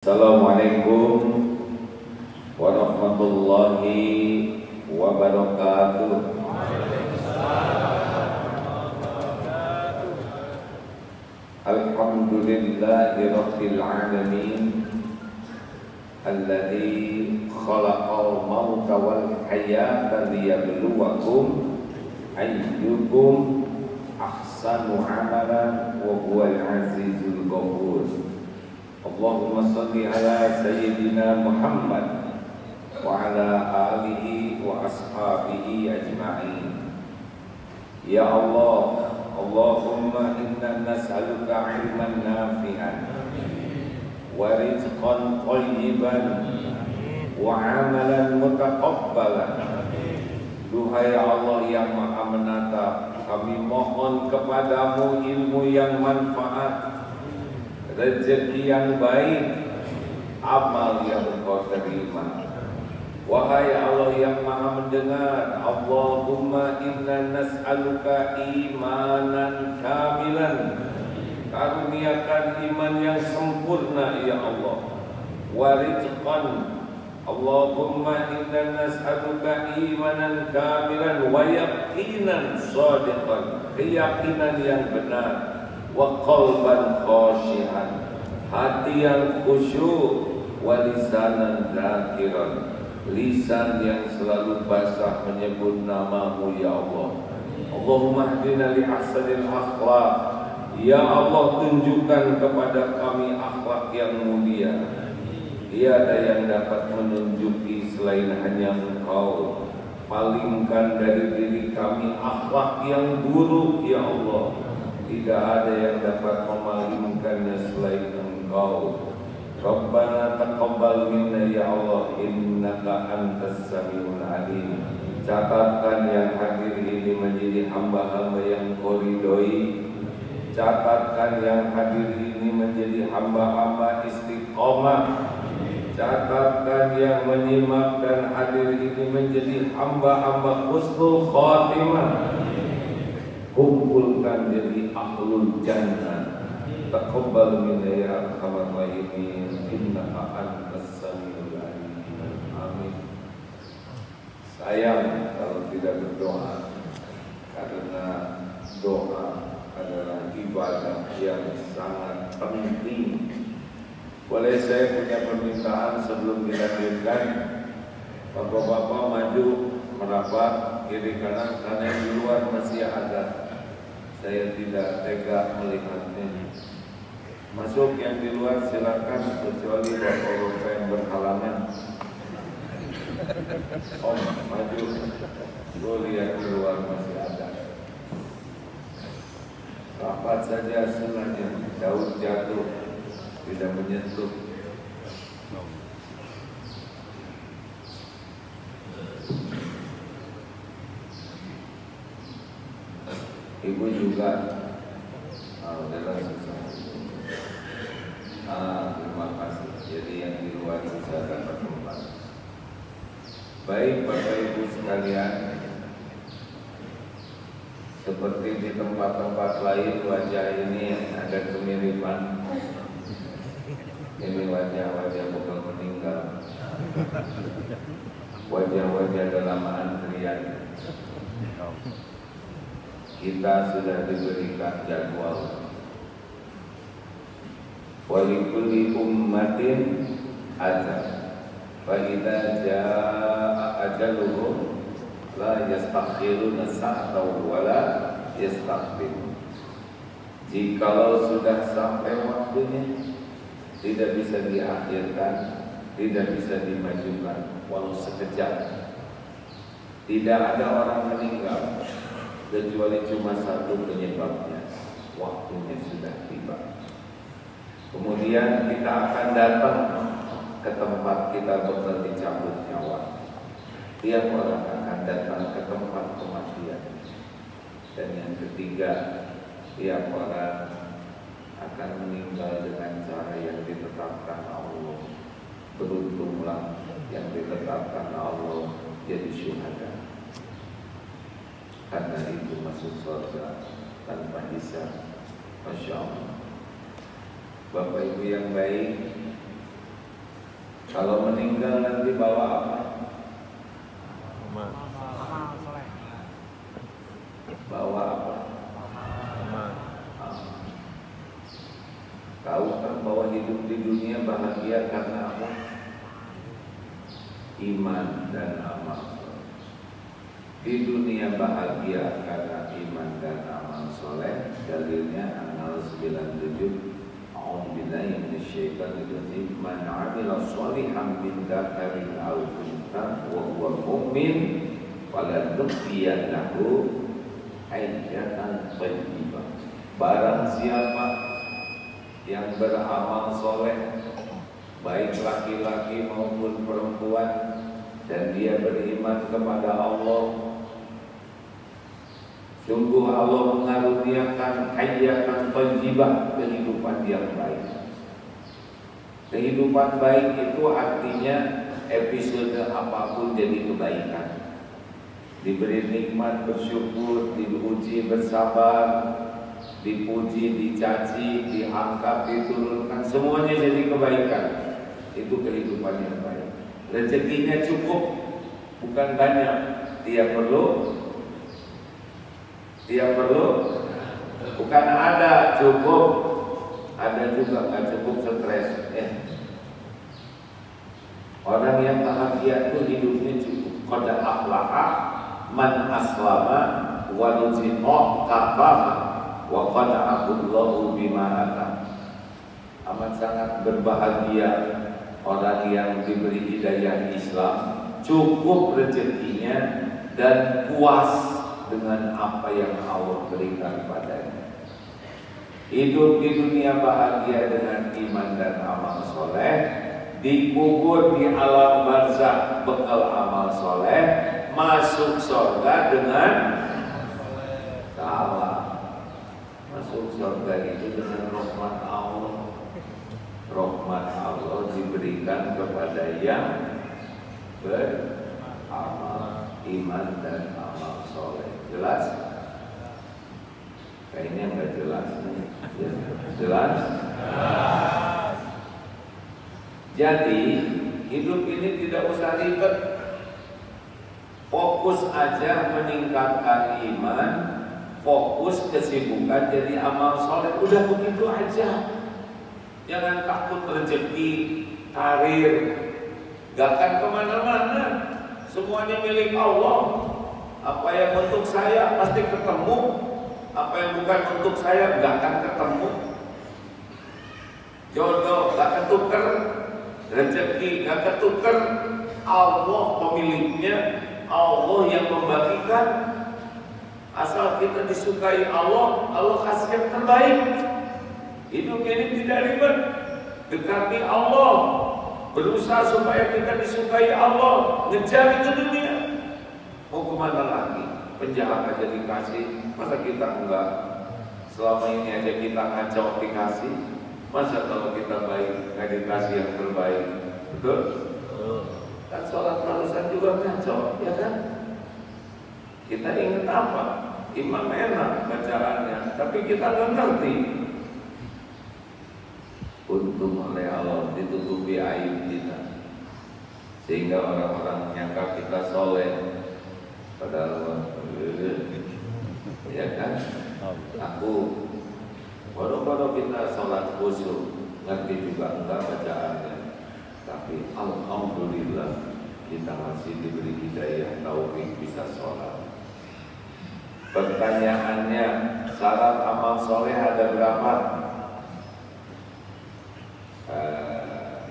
Assalamualaikum warahmatullahi wabarakatuh. Alhamdulillahi rabbil alamin alladzi khalaqal mauta wal hayata liyabluwakum ayyukum ahsanu amalan wa huwal azizul ghafur. Allahumma salli ala Sayyidina Muhammad wa ala alihi wa ashabihi ajma'in. Ya Allah, Allahumma inna nas'aluka ilman nafi'an wa rizqan thayyiban wa amalan mutaqabbalan. Duhai Allah yang Maha Menatap, kami mohon kepadamu ilmu yang manfaat, rezeki yang baik, amal yang engkau terima. Wahai Allah yang Maha Mendengar, Allahumma inna nas'aluka imanan kamilan. Karuniakan iman yang sempurna ya Allah. Warizqan, Allahumma inna nas'aluka imanan kamilan wa yaqinan shadiqan, keyakinan yang benar. Wa qalban khashi'an, hati yang khusyuk. Wa lisanan dzakiran, lisan yang selalu basah menyebut namamu ya Allah. Allahumma hdina li ahsanil akhlaq. Ya Allah, tunjukkan kepada kami akhlak yang mulia. Tiada yang dapat menunjuki selain hanya Engkau. Palingkan dari diri kami akhlak yang buruk ya Allah. Tidak ada yang dapat memalingkannya selain Engkau. Rabbana taqabbal minna ya Allah, innaka antas samiul alim. Catatkan yang hadir ini menjadi hamba-hamba yang Kau ridhoi. Catatkan yang hadir ini menjadi hamba-hamba istiqomah. Catatkan yang menyimak dan hadir ini menjadi hamba-hamba husnul khatimah. Kumpulkan jadi ahlul jannah. Taqabbal minna ya arhamar rahimin, innaka antas samiul alim. Amin. Sayang kalau tidak berdoa, karena doa adalah ibadah yang sangat penting. Boleh saya punya permintaan sebelum dilanjutkan? Bapak-bapak maju merapat kiri kanan, karena yang di luar masih ada. Saya tidak tega melihatnya. Masuk yang di luar silakan, kecuali bapak-bapak yang berhalangan. Om, maju. Gue lihat di luar masih ada. Rapat saja sengaja, daun jatuh, tidak menyentuh. Ibu juga adalah terima kasih. Jadi yang di luar bisa dapat tempat. Baik Bapak Ibu sekalian, seperti di tempat-tempat lain wajah ini ada kemiripan. Ini wajah-wajah bukan meninggal, wajah-wajah dalam antrian. Kita sudah diberikan jadwal. Wa likulli ummatin ajal. Fa idza jaa ajaluhum la yastakhiruna sa'atan wa la yastaqdimun. Jikalau sudah sampai waktunya, tidak bisa diakhirkan, tidak bisa dimajukan walau sekejap. Tidak ada orang meninggal kecuali cuma satu penyebabnya, waktunya sudah tiba. Kemudian kita akan datang ke tempat kita bakal dicabut nyawa. Tiap orang akan datang ke tempat kematian. Dan yang ketiga, tiap orang akan meninggal dengan cara yang ditetapkan Allah. Beruntunglah yang ditetapkan Allah jadi syuhada. Karena itu masuk surga tanpa hisab. Masya Allah. Bapak Ibu yang baik, Kalau meninggal nanti bawa apa? Bawa apa? Tahu kan bahwa hidup di dunia bahagia karena apa? Iman dan amal. Di dunia bahagia karena iman dan amal soleh. Dalilnya An-Nahl 97. A'udzubillahi minasyaitonir rajim. Man 'amila shalihan min dzakarin aw untha wa huwa mu'min falanuhyiyannahu hayatan thayyibah. Barang siapa yang beramal soleh, baik laki-laki maupun perempuan, dan dia beriman kepada Allah, sungguh Allah mengaruniakan hayatan thayyibah, kehidupan yang baik. Kehidupan baik itu artinya episode apapun jadi kebaikan. Diberi nikmat bersyukur, diuji bersabar, dipuji, dicaci, diangkat, diturunkan, semuanya jadi kebaikan. Itu kehidupan yang baik. Rezekinya cukup, bukan banyak. Dia perlu, bukan ada, cukup. Ada juga nggak cukup, stres. Orang yang bahagia itu hidupnya cukup. Qad aflaha man aslama wa ruziqa kafafa wa qana'ahullahu bima atam. Amat sangat berbahagia orang yang diberi hidayah Islam, cukup rezekinya dan puas dengan apa yang Allah berikan padanya. Hidup di dunia bahagia dengan iman dan amal soleh, dikubur di alam barzakh bekal amal soleh, masuk surga dengan salah. Masuk surga itu dengan rahmat Allah. Rahmat Allah diberikan kepada yang beramal, iman dan amal soleh. Jelas? Kayaknya nggak jelas nih. Jelas? Jadi hidup ini tidak usah ribet. Fokus aja meningkatkan iman, fokus kesibukan jadi amal soleh, udah begitu aja. Jangan takut rezeki, karir, gak akan kemana-mana. Semuanya milik Allah. Apa yang untuk saya pasti ketemu, apa yang bukan untuk saya gak akan ketemu. Jodoh gak ketuker, rezeki gak ketuker. Allah pemiliknya, Allah yang membagikan. Asal kita disukai Allah, Allah kasih yang terbaik. Hidup ini tidak ribet. Dekati Allah, berusaha supaya kita disukai Allah, ngejar itu dunia. Mau kemana lagi? Penjahat aja dikasih, masa kita enggak? Selama ini aja kita ngacau dikasih, masa kalau kita baik nggak dikasih yang terbaik? Betul? Kan sholat barusan juga ngacau, ya kan? Kita ingat apa? Imam enak bacaannya, tapi kita nggak ngerti. Untung oleh Allah ditutupi aib kita, sehingga orang-orang menyangka kita soleh, padahal ya kan? Aku baru-baru kita sholat khusyuk, ngerti juga enggak bacaannya, tapi alhamdulillah kita masih diberi hidayah taufik bisa sholat. Pertanyaannya, syarat amal soleh ada berapa?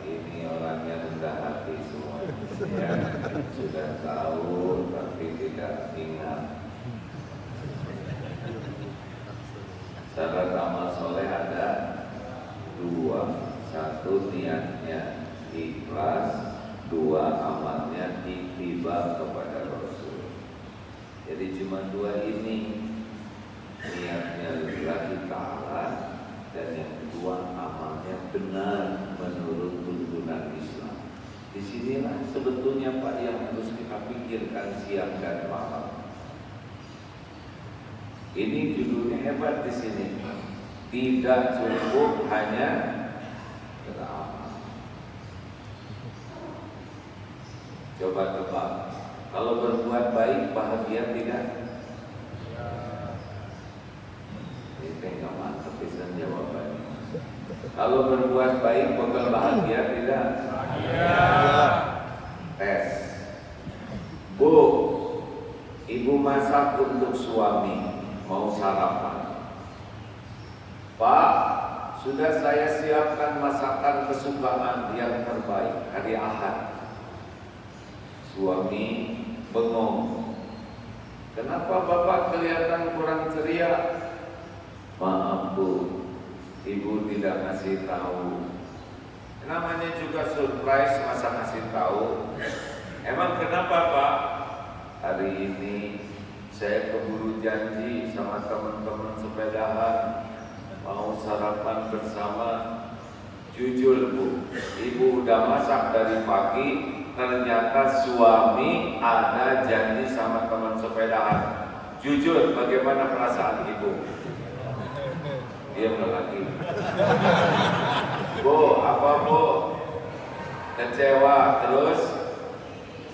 Ini orangnya rendah hati semua, ya, sudah tahu tapi tidak ingat. Syarat amal soleh ada dua. Satu, niatnya ikhlas. Dua, amalnya ittiba kepada Rasul. Jadi cuma dua ini, niatnya lillahi ta'ala, dan yang kedua amalnya benar menurut tuntunan Islam. Disinilah sebetulnya Pak yang harus kita pikirkan siang dan malam. Ini judulnya hebat di sini. Tidak cukup hanya beramal. Coba tebak. Kalau berbuat baik bahagia tidak? Ini nggak mantap bisa jawabannya. Kalau berbuat baik bakal bahagia tidak? Tes. Bu, ibu masak untuk suami, mau sarapan. Pak, sudah saya siapkan masakan kesukaan yang terbaik hari Ahad. Suami bengong. Kenapa bapak kelihatan kurang ceria? Maaf bu, ibu tidak ngasih tahu. Namanya juga surprise, masa ngasih tahu. Emang kenapa pak? Hari ini saya keburu janji sama teman-teman sepedahan mau sarapan bersama. Jujur bu, ibu udah masak dari pagi, ternyata suami ada janji sama teman sepedahan. Jujur, bagaimana perasaan ibu? Diam lagi. Bu, apa bu? Kecewa, terus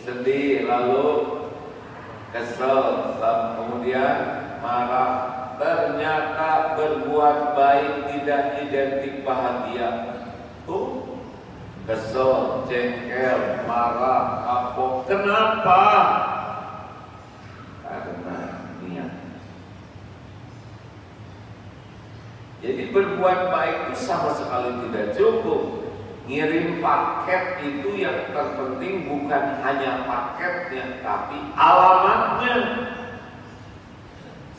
sedih, lalu kesel, kemudian marah. Ternyata berbuat baik tidak identik bahagia. Tuh, kesel, jengkel, marah, kapok. Kenapa? Karena niat. Jadi berbuat baik itu sama sekali tidak cukup. Ngirim paket itu yang terpenting bukan hanya paketnya, tapi alamatnya.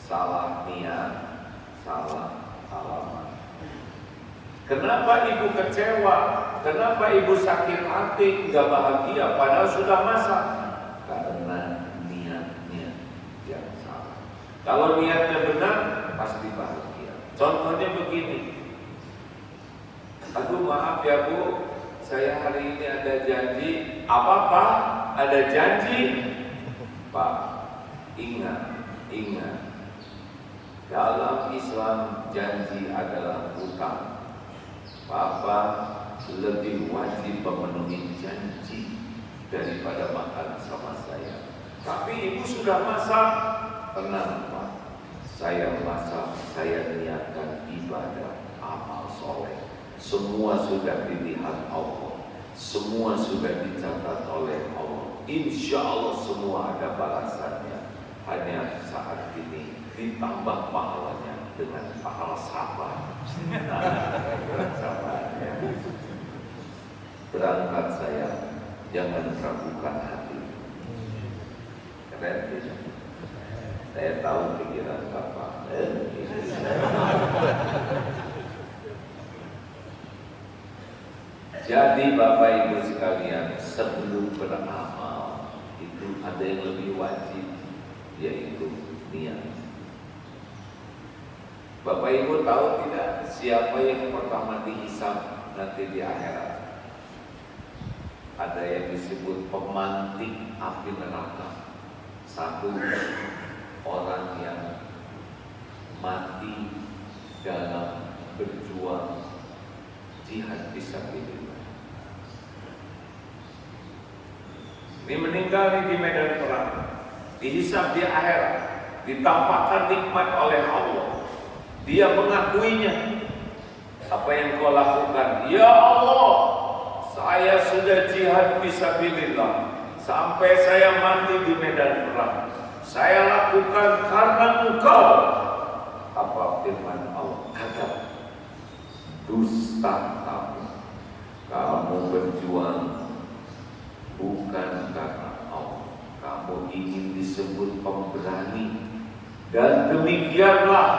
Salah niat, salah alamat. Kenapa ibu kecewa? Kenapa ibu sakit hati, nggak bahagia padahal sudah masak? Karena niatnya yang salah. Kalau niatnya benar, pasti bahagia. Contohnya begini. Aduh maaf ya bu, saya hari ini ada janji. Apa pak? Ada janji? Pak, ingat. Dalam Islam janji adalah hutang. Bapak lebih wajib memenuhi janji daripada makan sama saya. Tapi ibu sudah masak. Tenang pak, saya masak, saya niatkan ibadah, amal soleh. Semua sudah dilihat Allah, semua sudah dicatat oleh Allah. Insya Allah semua ada balasannya. Hanya saat ini ditambah pahalanya dengan pahala sabar. Berangkat saya, jangan ragukan hati. Keren tidak? Saya tahu pikiran Bapak. Jadi Bapak Ibu sekalian, sebelum beramal itu ada yang lebih wajib, yaitu niat. Bapak Ibu tahu tidak siapa yang pertama dihisab nanti di akhirat? Ada yang disebut pemantik api neraka. Satu, orang yang mati dalam berjuang jihad fisabilillah. Ini meninggal di medan perang, dihisab di akhirat, ditampakkan nikmat oleh Allah. Dia mengakuinya. Apa yang kau lakukan? Ya Allah, saya sudah jihad fisabilillah sampai saya mati di medan perang. Saya lakukan karena Engkau. Apa firman Allah? Kata, dusta kamu. Kamu berjuang bukan karena Allah. Kamu ingin disebut pemberani. Dan demikianlah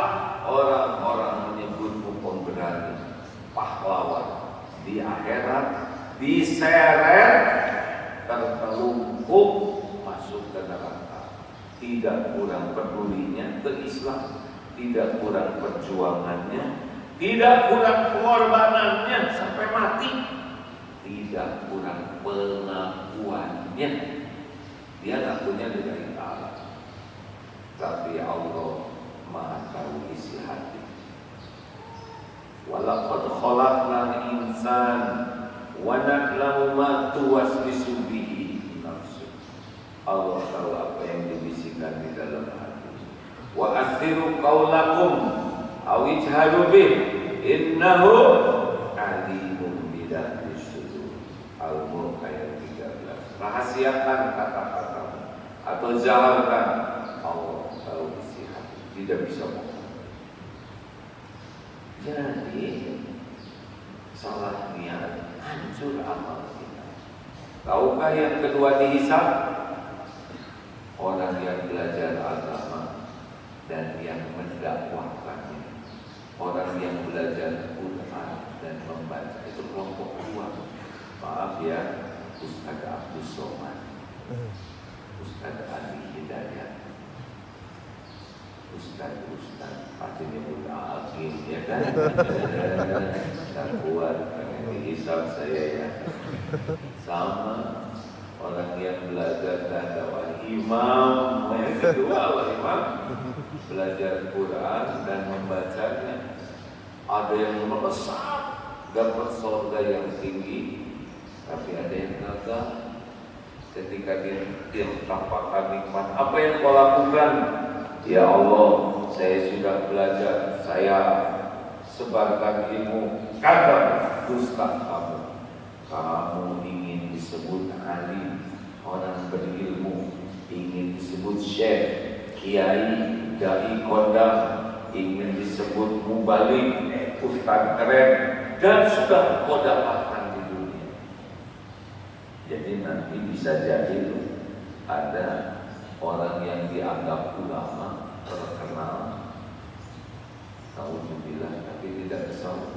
orang-orang menyebutmu pemberani, pahlawan. Di akhirat diseret, tertelungkup, masuk ke neraka. Tidak kurang pedulinya ke Islam, tidak kurang perjuangannya, tidak kurang pengorbanannya sampai mati, tidak kurang pengakuannya. Dia ngakunya dengan Allah, tapi Allah Maha tahu isi hati. Walaqad khalaqnal insana wa na'lamu ma tuwaswisu bihi nafsuhu. Allah tahu apa yang dibisikkan di dalam hati. Wa asiru qaulakum aw ijharu bih innahu alimun bidzati sudur. Al-Mulk ayat 13. Rahasiakan kata-katamu atau jaharkan, Allah tahu isi hati, tidak bisa bohong. Jadi salah niat hancur amal kita. Tahukah yang kedua dihisab? Orang yang belajar agama dan yang mendakwahkannya, orang yang belajar Quran dan membaca, itu kelompok dua. Maaf ya, Ustaz Abdul Somad, Ustaz Ali Hidayat, Ustaz artinya udah akhir ya kan. Tak kuat karena dihisab saya ya. Sama orang yang belajar dakwah, imam yang kedua imam belajar Quran dan membacanya, ada yang membesar dapat surga yang tinggi, tapi ada yang gagal. Ketika dia tampakkan nikmat, apa yang kau lakukan? Ya Allah, saya sudah belajar, saya sebarkan ilmu. Kata dusta kamu ingin disebut alim, orang berilmu, ingin disebut syekh, kiai, dai kondang, ingin disebut mubalik, ustaz keren, dan sudah kau dapatkan di dunia. Jadi nanti bisa jadi ada orang yang dianggap ulama terkenal, nauzubillah, tapi tidak kesal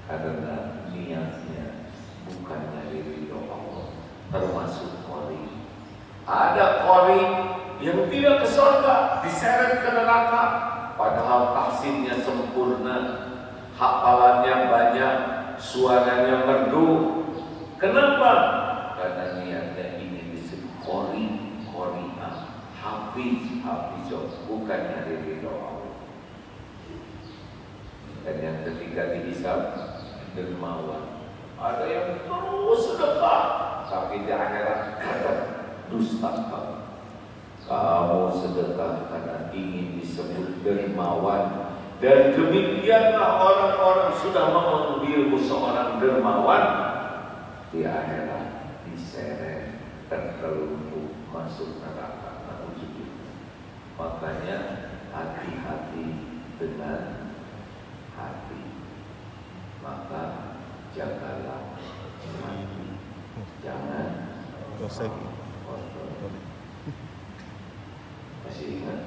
karena niatnya bukan dari ridho Allah, termasuk qori. Ada qori yang tidak ke surga, diseret ke neraka, padahal tahsinnya sempurna, hafalannya banyak, suaranya merdu. Kenapa? Karena niatnya ingin disebut qori, qori'ah, hafizah, bukan dari ridho Allah. Dan yang ketiga dihisab dermawan. Ada yang terus sedekah, tapi di akhirat kata dusta kamu sedekah karena ingin disebut dermawan. Dan demikianlah orang-orang sudah memanggilmu seorang dermawan, di akhirat diseret terkelumpuh masuk neraka. Makanya hati-hati dengan hati, maka jagalah hati, jangan kotor. Masih ingat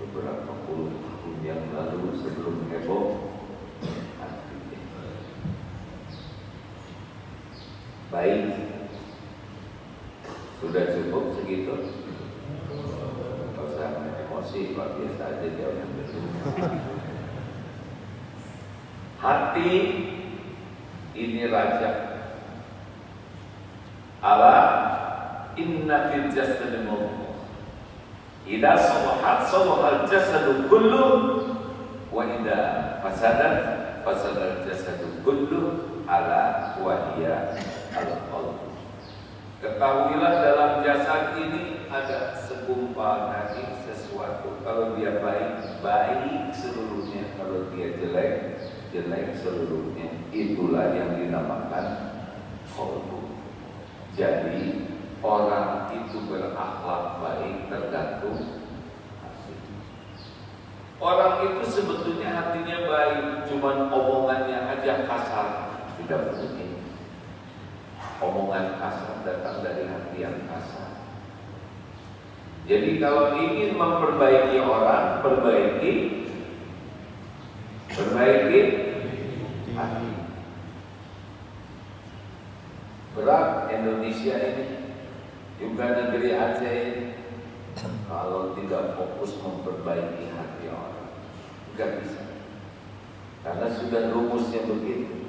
beberapa puluh tahun yang lalu sebelum heboh, hati. Baik, sudah cukup segitu. Kalau saya emosi, kalau biasa aja jauh yang betul. Hati ini raja. Ala inna fil jasadi mudghah. Idza salahat salahal jasadu kullu wa idza fasadat fasadal jasadu kullu ala wa hiya al-qalb. Ketahuilah dalam jasad ini ada segumpal daging sesuatu. Kalau dia baik, baik seluruhnya. Kalau dia jelek, jelek seluruhnya. Itulah yang dinamakan qalbu. Jadi orang itu berakhlak baik tergantung hati. Orang itu sebetulnya hatinya baik, cuman omongannya aja kasar. Tidak mungkin. Omongan kasar datang dari hati yang kasar. Jadi kalau ingin memperbaiki orang, perbaiki hati. Berat Indonesia ini, juga negeri Aceh ini, kalau tidak fokus memperbaiki hati orang, nggak bisa. Karena sudah rumusnya begitu.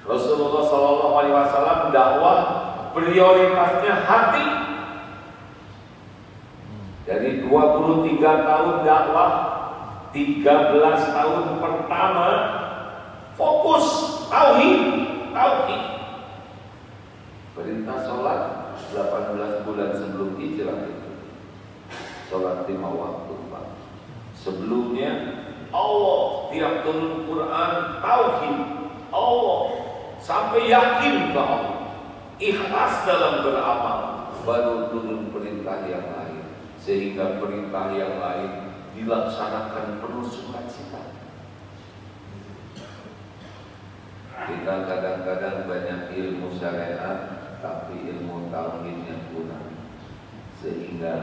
Rasulullah SAW dakwah prioritasnya hati. Dari 23 tahun dakwah, 13 tahun pertama fokus tauhid. perintah sholat 18 bulan sebelum hijrah itu. Sholat 5 waktu, Pak. Sebelumnya Allah tiap turun Quran tauhid Allah sampai yakin ke Allah, ikhlas dalam beramal, baru turun perintah yang lain, sehingga perintah yang lain dilaksanakan penuh sukacita. Kita kadang-kadang banyak ilmu syariat tapi ilmu tauhidnya kurang, sehingga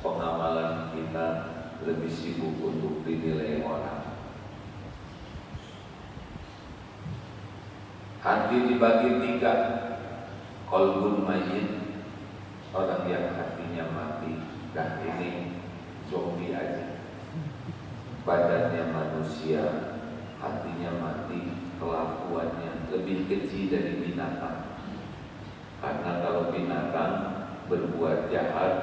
pengamalan kita lebih sibuk untuk dinilai orang. Hati dibagi 3. Qalbun mayyit, orang yang hatinya mati, dan ini zombie aja. Badannya manusia, hatinya mati, kelakuannya lebih kecil dari binatang. Karena kalau binatang berbuat jahat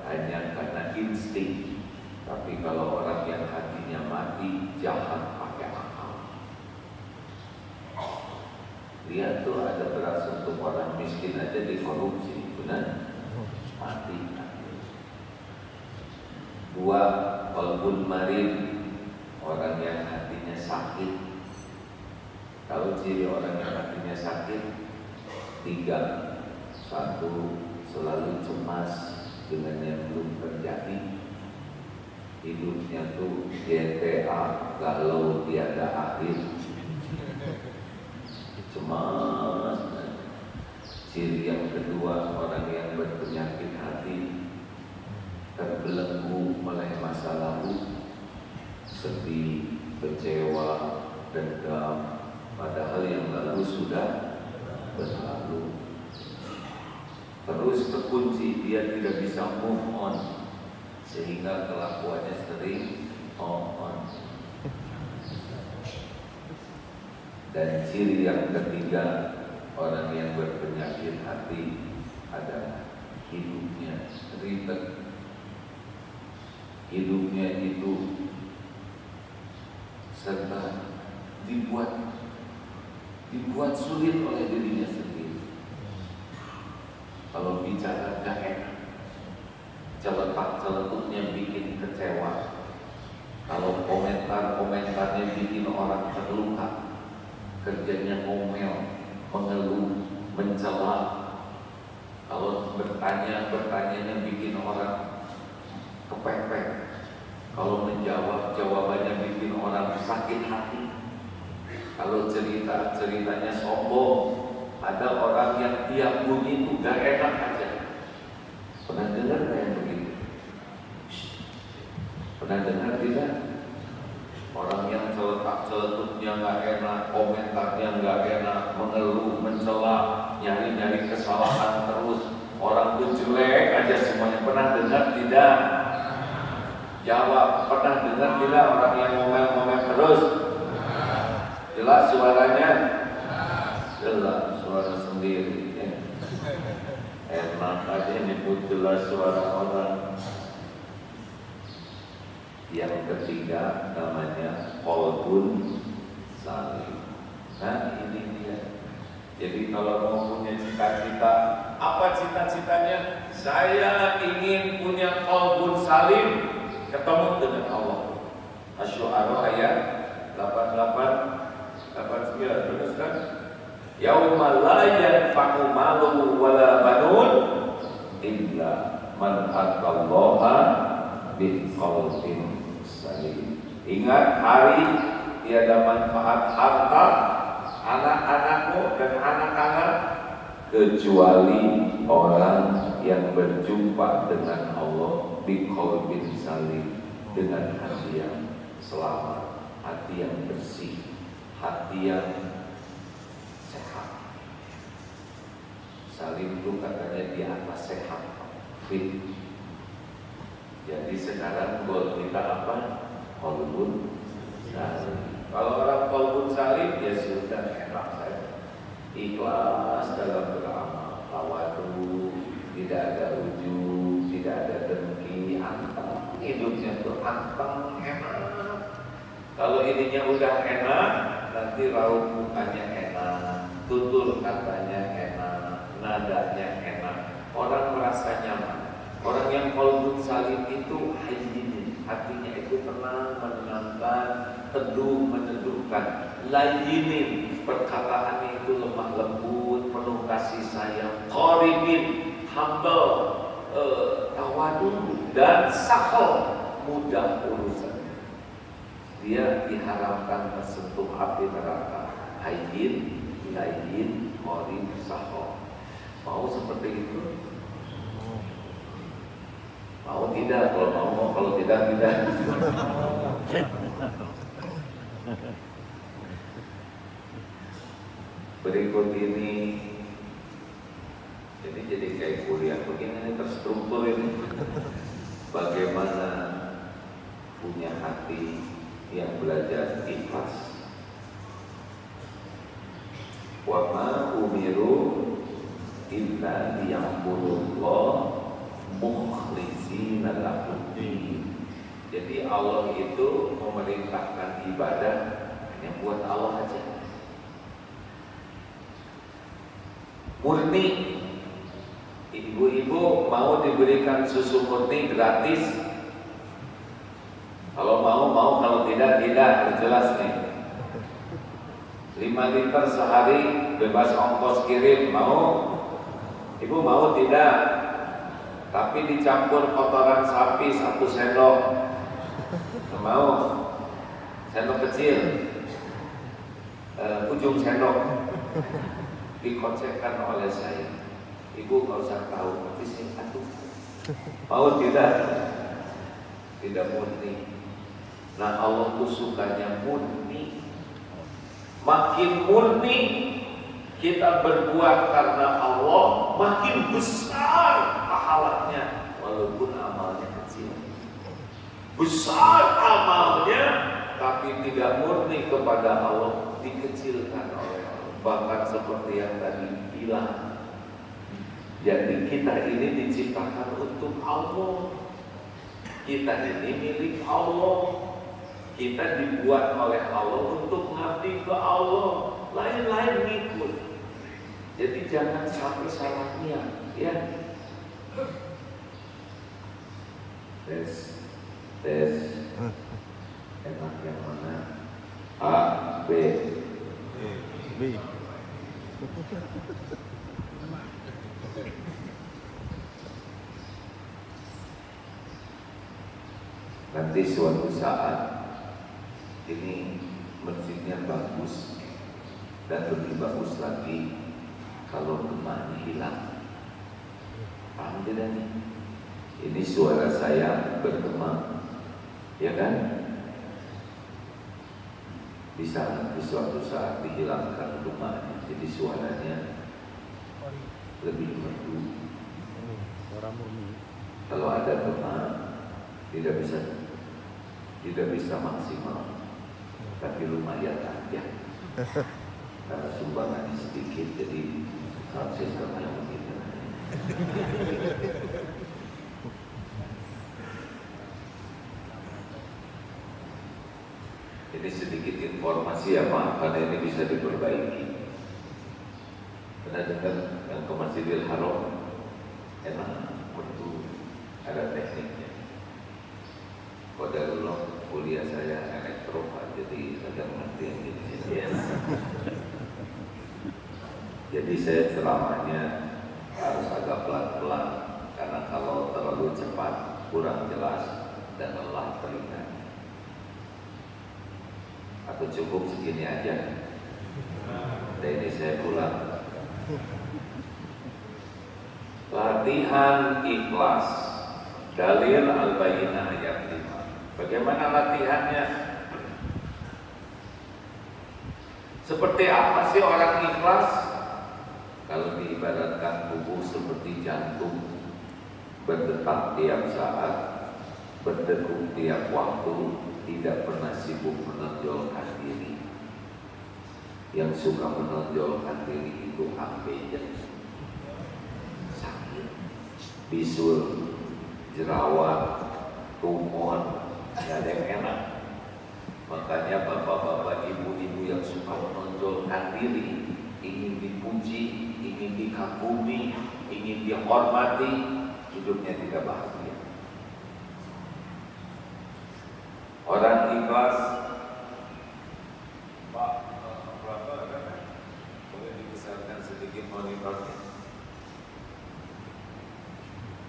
hanya karena insting, tapi kalau orang yang hatinya mati, jahat pakai akal. Lihat tuh, ada beras untuk orang miskin aja dikorupsi, benar? Mati. 2. Qalbun marid, orang yang hatinya sakit. Tahu ciri orang yang hatinya sakit? 3. 1. Selalu cemas dengan yang belum terjadi. Hidupnya tuh GTA, galau tiada akhir. Cemas. Ciri yang kedua, orang yang berpenyakit hati, terbelenggu oleh masa lalu, sedih, kecewa, dendam, padahal yang lalu sudah berlalu. Terus terkunci, dia tidak bisa move on, sehingga kelakuannya sering on. Dan ciri yang ketiga, orang yang berpenyakit hati adalah hidupnya ribet. Hidupnya itu serba dibuat sulit oleh dirinya sendiri. Kalau bicara gak enak, celetuk-celetuknya bikin kecewa. Kalau komentarnya bikin orang terluka. Kerjanya ngomel, mengeluh, mencela. Kalau bertanyanya bikin orang kepepet. Kalau menjawab, jawabannya bikin orang sakit hati. Kalau ceritanya sombong. Ada orang yang tiap bunyi itu gak enak aja. Pernah dengar gak yang begitu? Pernah dengar tidak? Orang yang celetuk-celetuknya gak enak, komentarnya gak enak, mengeluh, mencela, nyari-nyari kesalahan terus. Orang itu jelek aja semuanya. Pernah dengar tidak? Jawab, pernah dengar tidak orang yang ngomel-ngomel terus? Jelas suaranya? Jelas suara sendiri. Enak aja nyebut jelas suara orang. Yang ketiga namanya qalbun salim. Nah ini dia. Jadi kalau mau punya cita-cita, apa cita-citanya? Saya ingin punya qalbun salim, ketemu dengan Allah. Asy-Syu'ara ayat 88, 89, terus kan? Yauma la yanfa'u malun wala banun illa man atallaha biqalbin salim. Ingat hari tiada manfaat harta, anak-anakmu dan anak-anak kecuali orang yang berjumpa dengan Allah biqalbin salim, dengan hati yang selamat, hati yang bersih, hati yang sehat. Salim itu katanya di atas sehat, fit. Jadi sekarang goal kita apa? Qalbun salim. Kalau orang qalbun salim, ya sudah enak saja. Ikhlas dalam beramal, tawadu, tidak ada ujub, tidak ada dengki, anteng. Hidupnya tuh anteng, enak. Kalau ininya udah enak, nanti raut mukanya enak, tutur katanya enak, nadanya enak, orang merasa nyaman. Orang yang qalbun salim itu hayyin, hatinya itu tenang, menenangkan, teduh, meneduhkan. Layyinin, perkataannya itu lemah lembut, penuh kasih sayang. Qaribin, humble, tawadhu, dan sakhal, mudah urusan. Dia diharapkan tersentuh api neraka. Hayyin, layyin, qarib, sakhal. Mau seperti itu? Mau tidak? Kalau mau, kalau tidak, tidak. Berikut ini, jadi kayak kuliah begini, ini terstruktur ini. Bagaimana punya hati yang belajar ikhlas. Wa ma umiru illa liya'budullah mukhlishina lahu-d-din. Jadi Allah itu memerintahkan ibadah hanya buat Allah aja. Murni. Ibu-ibu mau diberikan susu murni gratis? Kalau mau, kalau tidak, jelas nih. 5 liter sehari bebas ongkos kirim, mau? Ibu mau tidak? Tapi dicampur kotoran sapi 1 sendok. Mau? Sendok kecil, ujung sendok dikonsepkan oleh saya. Ibu nggak usah tahu, tapi saya aduh. Mau tidak? Tidak murni. Nah Allah tuh sukanya murni. Makin murni kita berbuat karena Allah, makin besar pahalanya, walaupun amalnya kecil. Besar amalnya, tapi tidak murni kepada Allah, dikecilkan oleh Allah. Bahkan seperti yang tadi bilang. Jadi kita ini diciptakan untuk Allah. Kita ini milik Allah. Kita dibuat oleh Allah untuk mengabdi ke Allah. Lain-lain ngikut. Jadi jangan sampai salah niat, ya. Tes. Enak yang mana? A, B. B. Nanti suatu saat ini masjidnya bagus dan lebih bagus lagi kalau gemahnya hilang. Paham tidak nih? Ini suara saya bergema, ya kan? Bisa di suatu saat dihilangkan gemahnya, jadi suaranya lebih merdu. Kalau ada gema tidak bisa maksimal, tapi lumayan aja. Karena sumbangannya sedikit, jadi sistemnya begitu. Ini sedikit informasi ya Pak, karena ini bisa diperbaiki. Pernah dengar yang ke Masjidil Haram? Emang perlu ada tekniknya. Pada dulu kuliah saya elektro Pak, jadi agak mengerti yang ini. Jadi saya ceramahnya harus agak pelan-pelan, karena kalau terlalu cepat kurang jelas dan lelah telinga. Atau cukup segini aja. Dan ini saya pulang. Latihan ikhlas. Dalil Al-Bayyinah ayat 5. Bagaimana latihannya? Seperti apa sih orang ikhlas? Kalau diibaratkan tubuh seperti jantung, berdetak tiap saat, berdegup tiap waktu, tidak pernah sibuk menonjolkan diri. Yang suka menonjolkan diri itu ambeien, sakit, bisul, jerawat, tumor, nggak ada yang enak. Makanya bapak-bapak, ibu-ibu yang suka menonjolkan diri, ingin dipuji, ingin ingin dikagumi, ingin dihormati, hidupnya tidak bahagia. Orang ikhlas, Pak, berapa ada? Boleh dibesarkan sedikit monitornya.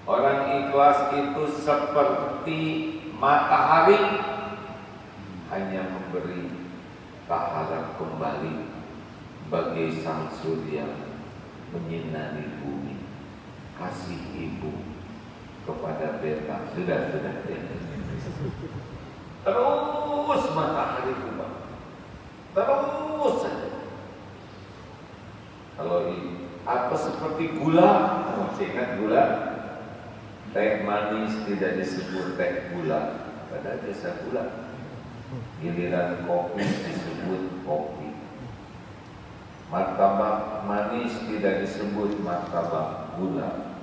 Orang ikhlas itu seperti matahari, hanya memberi taharat kembali bagai sang surya menyinari bumi. Kasih ibu kepada beta, sudah. Terus matahari kubah, terus saja. Kalau atau seperti gula, masih ingat gula? Teh manis tidak disebut teh gula, pada desa gula. Giliran kopi disebut kopi. Martabak manis tidak disebut martabak gula.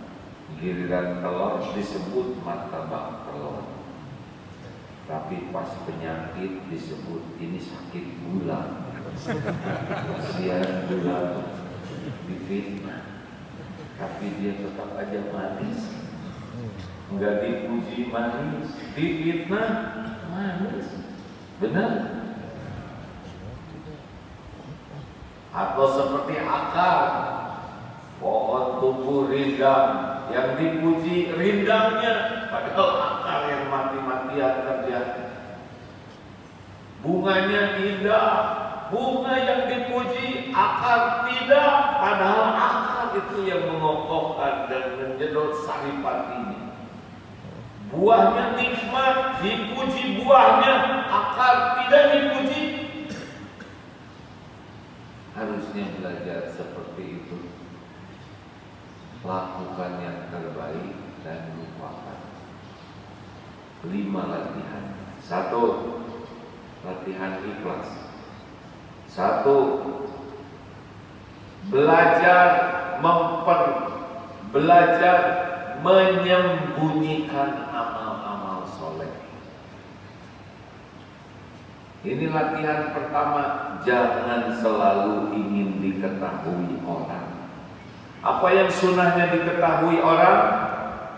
Giliran telur disebut martabak telur. Tapi pas penyakit disebut ini sakit gula. Kasihan gula difitnah, tapi dia tetap aja manis. Enggak dipuji manis, difitnah manis. Benar? Atau seperti akar pohon tumbuh rindang, yang dipuji rindangnya, padahal akar yang mati-matian kerja. Bunganya indah, bunga yang dipuji, akar tidak, padahal akar itu yang mengokohkan dan menjedot sari patinya. Buahnya nikmat, dipuji buahnya, akar tidak dipuji. Harusnya belajar seperti itu. Lakukan yang terbaik dan lupakan. 5 latihan. 1. Latihan ikhlas. 1. Belajar menyembunyikan amal-amal soleh. Ini latihan pertama. Jangan selalu ingin diketahui orang. Apa yang sunnahnya diketahui orang?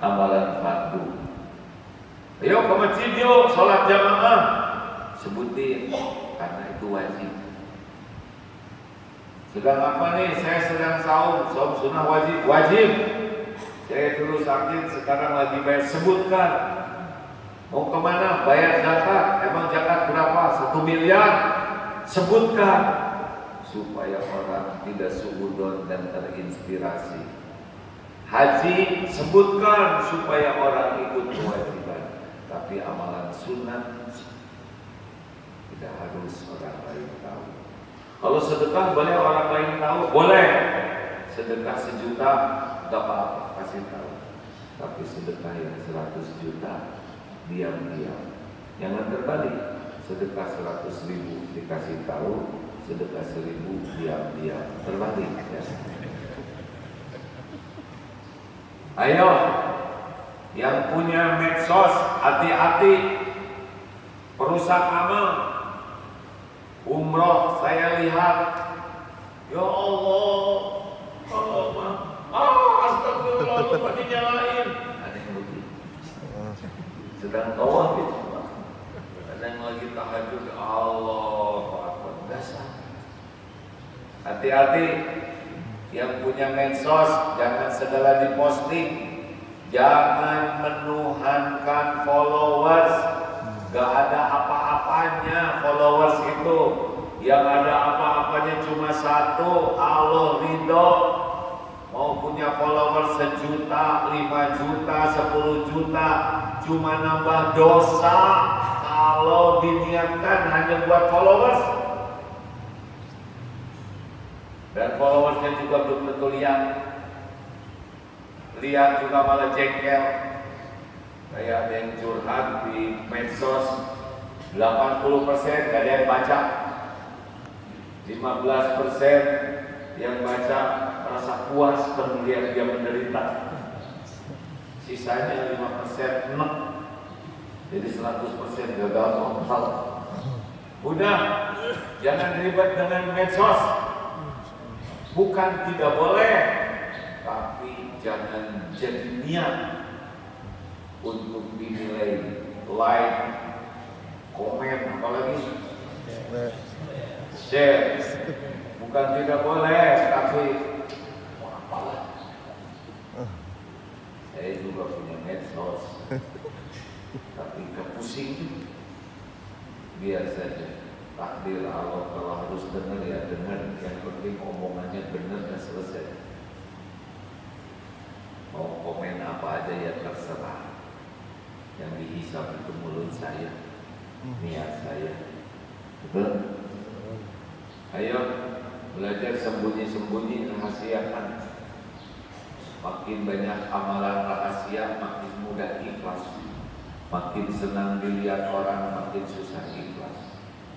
Amalan fardu. Ayo ke masjid yuk, sholat jamaah. Sebutin, karena itu wajib. Sedang apa nih? Saya sedang saum sunnah wajib. Wajib. Saya dulu sakit, sekarang lagi bayar. Sebutkan. Mau kemana? Bayar zakat. Emang zakat berapa? 1 miliar. Sebutkan. Supaya orang tidak suudon dan terinspirasi. Haji, sebutkan supaya orang ikut kewajiban. Tapi amalan sunnah tidak harus orang lain tahu. Kalau sedekah boleh orang lain tahu? Boleh. Sedekah 1 juta, tidak apa-apa, kasih tahu. Tapi sedekah yang 100 juta, diam-diam. Jangan terbalik. Sedekah 100.000 dikasih tahu, sedekah 1.000 diam-diam. Terbalik ya. Ayo, yang punya medsos, hati-hati, perusak amal. Umroh saya lihat, ya Allah, astagfirullah, lupa dinyalain. Ada yang begitu. Sedang tawaf itu, ada yang lagi tahajud, Allah Akbar, dasar. Hati-hati, yang punya medsos, jangan segala diposting, jangan menuhankan followers. Gak ada apa-apanya followers itu. Yang ada apa-apanya cuma 1, Allah ridho. Mau punya followers 1 juta, 5 juta, 10 juta, cuma nambah dosa kalau diniatkan hanya buat followers. Dan followersnya juga belum tentu lihat juga malah jengkel. Kayak ada yang curhat di medsos, 80% gak ada yang baca, 15% yang baca merasa puas melihat dia menderita, sisanya 5% enak. Jadi 100% gagal total. Udah, jangan ribet dengan medsos. Bukan tidak boleh, tapi jangan jadi niat untuk dinilai, like, komen, apalagi share. Bukan tidak boleh, tapi apalah. Saya juga punya medsos, tapi kepusing. Biar saja. Takdir Allah, kalau harus dengar ya dengar, yang penting omongannya benar dan selesai. Mau komen apa aja ya terserah. Yang dihisap itu mulut saya, niat saya. Betul? Ayo belajar sembunyi-sembunyi, rahasiakan. Makin banyak amalan rahasia, makin mudah ikhlas. Makin senang dilihat orang, makin susah ikhlas.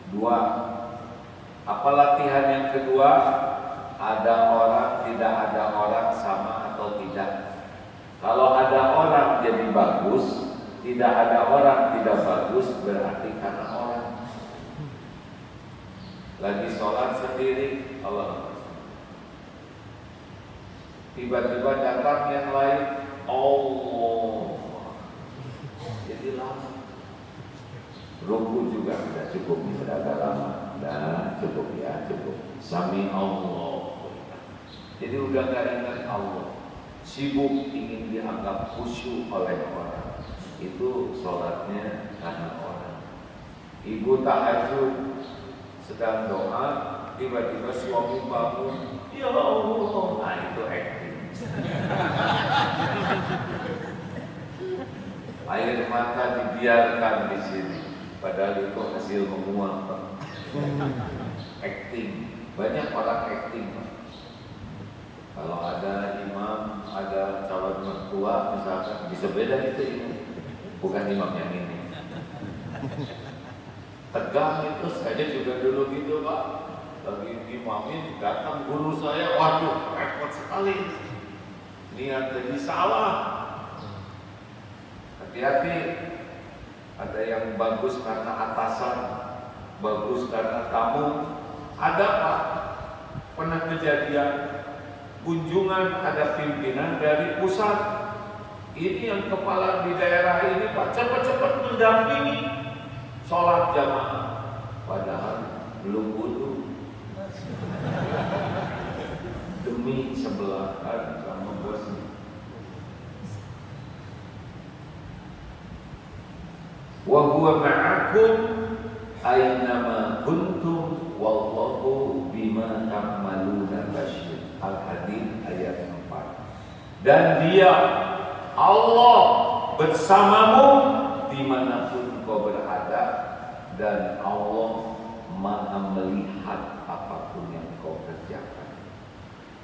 2. Apa latihan yang kedua? Ada orang, tidak ada orang, sama atau tidak. Kalau ada orang jadi bagus, tidak ada orang tidak bagus, berarti karena orang. Lagi sholat sendiri, Allah. Tiba-tiba datang yang lain, Allah. Jadi lama. Ruku juga tidak cukup, sudah agak lama. Nah, cukup ya, cukup. Sami Allah. Jadi udah gak ingat Allah. Sibuk ingin dianggap khusyuk oleh orang. Itu sholatnya karena orang. Ibu tahajud sedang doa, tiba-tiba suami bangun, ya Allah. Nah itu acting. Air mata dibiarkan di sini. Padahal itu hasil menguap, Pak. Acting, banyak orang acting, Pak. Kalau ada imam, ada calon mertua, misalkan bisa beda itu imam, bukan imam yang ini. Tegang itu, saya juga dulu gitu, Pak. Lagi imamin, datang guru saya, waduh, repot sekali. Niat jadi salah. Hati-hati. Ada yang bagus karena atasan, bagus karena tamu. Ada Pak, pernah kejadian kunjungan ada pimpinan dari pusat. Ini yang kepala di daerah ini Pak, cepat-cepat mendampingi sholat jamaah. Padahal belum wudu. Demi sebelahan sama bosnya. Wa huwa ma'akum aynama kuntum wallahu bima ta'maluna basyir. Al-Hadid ayat 4. Dan dia Allah bersamamu dimanapun kau berada, dan Allah Maha melihat apapun yang kau kerjakan.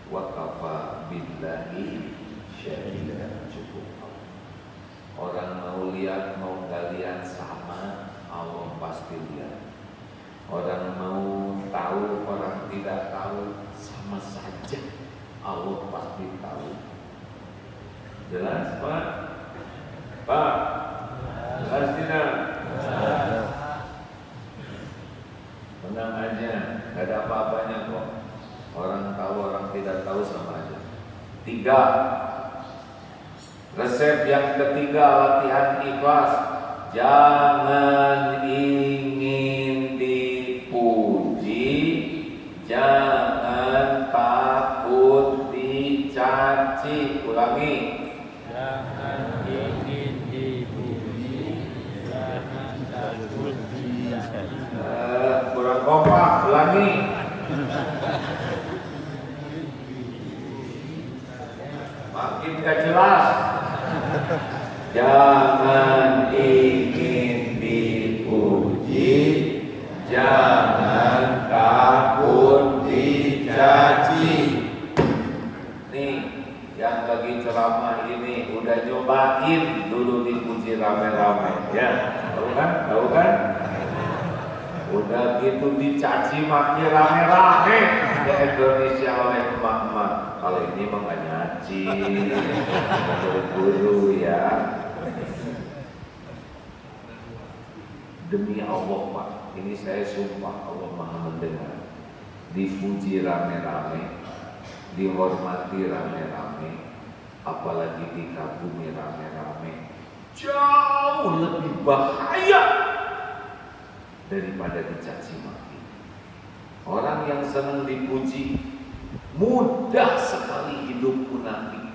Wa kafa billahi syahidan. Cukup. Orang mau lihat, mau gak lihat sama, Allah pasti lihat. Orang mau tahu, orang tidak tahu, sama saja, Allah pasti tahu. Jelas Pak? Pak? Jelas tidak? Tenang aja, gak ada apa-apanya kok. Orang tahu, orang tidak tahu sama aja. 3. Resep yang ketiga, latihan ikhlas. Jangan ingin dipuji, jangan takut dicaci. Ulangi. Jangan ingin dipuji, jangan takut dicaci. Kurang kompak, ulangi. Makin gak jelas. Jangan ingin dipuji, jangan takut dicaci. Nih, yang lagi ceramah ini udah nyobain dulu dipuji rame-rame, ya? Tahu kan? Tahu kan? Udah gitu dicaci maki rame-rame di Indonesia oleh emak-emak. Kalau ini mah nggak nyaci, guru ya. Demi Allah Pak, ini saya sumpah Allah Maha mendengar. Dipuji rame-rame, dihormati rame-rame, apalagi dikagumi rame-rame, jauh lebih bahaya daripada dicaci maki. Orang yang senang dipuji mudah sekali hidup munafik.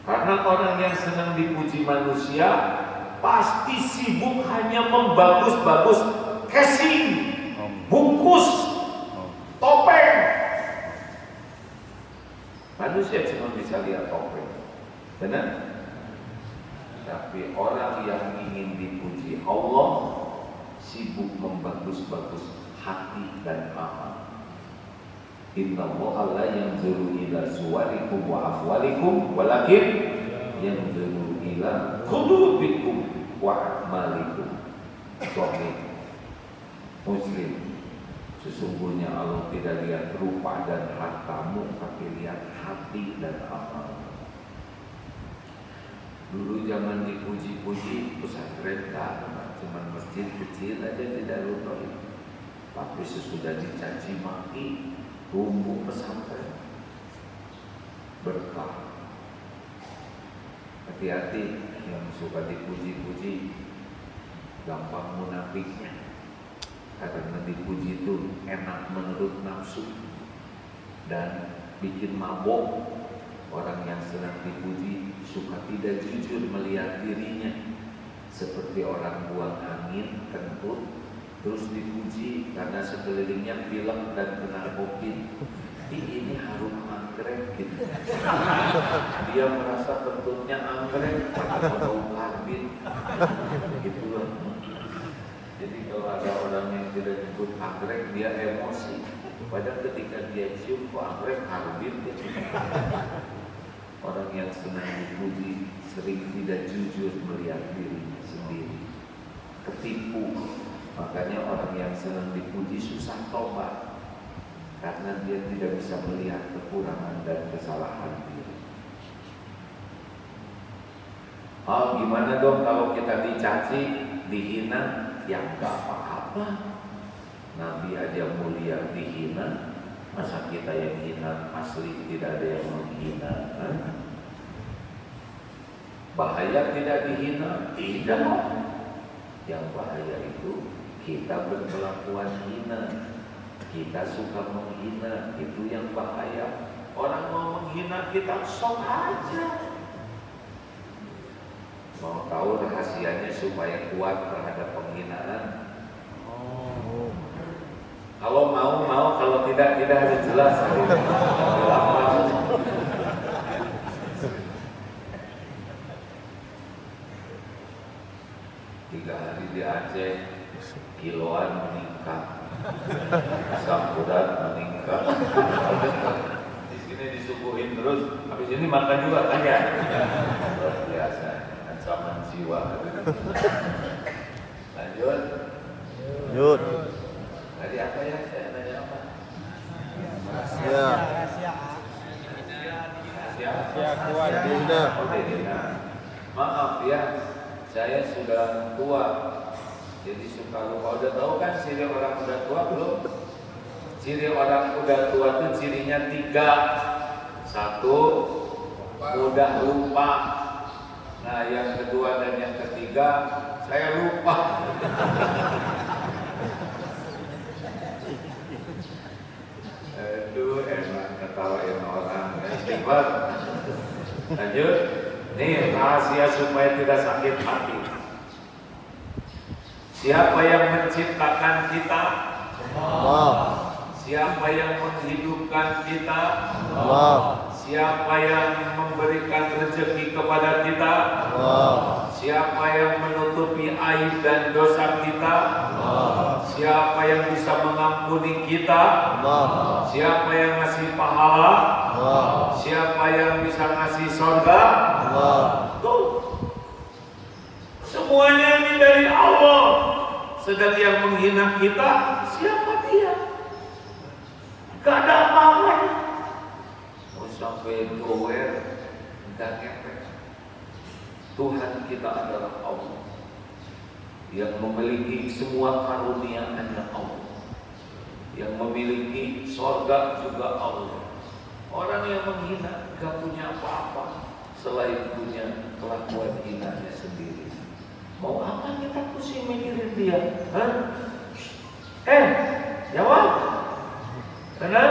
Karena orang yang senang dipuji manusia pasti sibuk hanya membagus-bagus casing, bungkus, topeng. Manusia cuma bisa lihat topeng, benar? Tapi orang yang ingin dipuji Allah sibuk membagus-bagus hati dan amal. Innallaha la yanzuru ila suwarikum wa afwalikum walakin yanzuru ila qulubikum wa a'malikum. Sahih Muslim. Sesungguhnya Allah tidak lihat rupa dan hartamu, tapi lihat hati dan amal. Dulu zaman dipuji-puji pesantren cuma masjid kecil aja tidak rutin. Tapi sesudah dicaci maki, tumbuh pesantren berkah. Hati-hati yang suka dipuji-puji, gampang munafiknya. Karena dipuji itu enak menurut nafsu dan bikin mabok. Orang yang senang dipuji suka tidak jujur melihat dirinya, seperti orang buang angin kentut terus dipuji karena sekelilingnya film dan kena kopi. Ini harum anggrek gitu. Dia merasa kentutnya anggrek atau bau karbit gitu loh. Jadi kalau ada orang yang tidak nyebut anggrek, dia emosi. Padahal ketika dia cium kok anggrek karbit gitu. Orang yang senang dipuji sering tidak jujur melihat dirinya sendiri, ketipu. Makanya orang yang senang dipuji susah tobat, karena dia tidak bisa melihat kekurangan dan kesalahan diri. Oh, gimana dong kalau kita dicaci, dihina? Yang gak apa-apa. Nabi aja mulia dihina, masa kita yang hina asli tidak ada yang menghina? Bahaya tidak dihina? Tidak. Yang bahaya itu kita berkelakuan hina, kita suka menghina, itu yang bahaya. Orang mau menghina kita, sok aja. Mau tahu rahasianya supaya kuat terhadap penghinaan? Kalau mau, kalau tidak harus jelas. 3 hari di Aceh, kiloan meningkat, sampuran meningkat. Di sini disuguhin terus, habis ini makan juga kan ya? Luar biasa, ancaman jiwa. Lanjut. Lanjut. Tadi apa ya? Saya nanya apa? Rahasia kuat dina. Maaf ya, saya sudah tua, jadi suka lupa. Udah tahu kan ciri orang udah tua belum? Ciri orang udah tua itu cirinya 3. 1, mudah lupa. Nah, yang kedua dan yang ketiga, saya lupa. Aduh, enak ketawain orang. Istighfar. Lanjut. Nih rahasia supaya tidak sakit hati. Siapa yang menciptakan kita? Allah. Siapa yang menghidupkan kita? Allah. Siapa yang memberikan rezeki kepada kita? Allah. Siapa yang menutupi aib dan dosa kita? Allah. Siapa yang bisa mengampuni kita? Allah. Siapa yang ngasih pahala? Allah. Siapa yang bisa ngasih surga? Allah. Tuh, semuanya ini dari Allah. Sedang yang menghina kita, siapa dia? Gak ada apa-apanya. Mau sampai doer, gak ngepek. Tuhan kita adalah Allah yang memiliki semua karunia hanya Allah, yang memiliki surga juga Allah, menghina gak punya apa-apa selain punya kelakuan hinanya sendiri. Mau apa kita pusing mikirin dia? Jawab. Benar?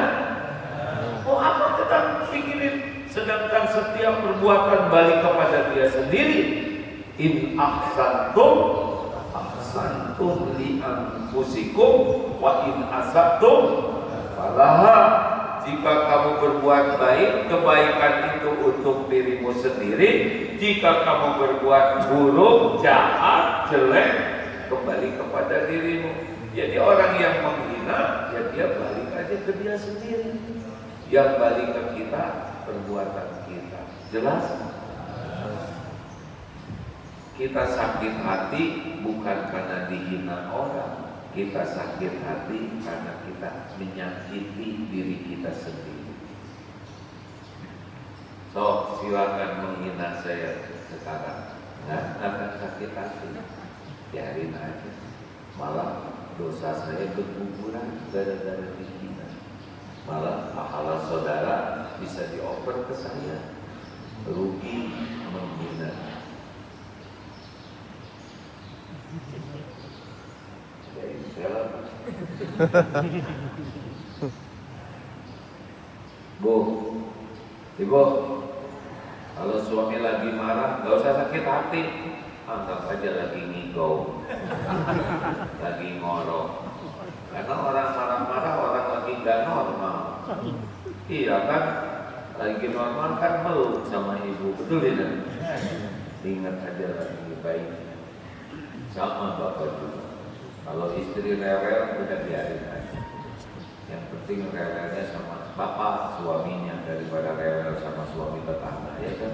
Mau apa kita pikirin? Sedangkan setiap perbuatan balik kepada dia sendiri. In ahsantum ahsantum li anfusikum wa in asatum falaha. Jika kamu berbuat baik, kebaikan itu untuk dirimu sendiri. Jika kamu berbuat buruk, jahat, jelek, kembali kepada dirimu. Jadi orang yang menghina, ya dia balik aja ke dia sendiri. Yang balik ke kita, perbuatan kita. Jelas? Kita sakit hati bukan karena dihina orang. Kita sakit hati karena kita menyakiti diri kita sendiri. So, silakan menghina saya sekarang. Nggak akan sakit hati. Biarin aja. Malah dosa saya berguguran gara-gara dihina. Malah pahala saudara bisa dioper ke saya. Rugi menghina. Bu, ibu, kalau suami lagi marah, gak usah sakit hati, anggap aja lagi ngigau, lagi ngorok. Karena orang marah-marah, orang lagi gak normal. Iya kan, lagi normal kan meluk sama ibu, betul tidak? Ingat aja lagi baik. Sama bapak juga. Kalau istri rewel, udah biarin aja. Yang penting rewelnya sama bapak suaminya daripada rewel sama suami tetangga, ya kan?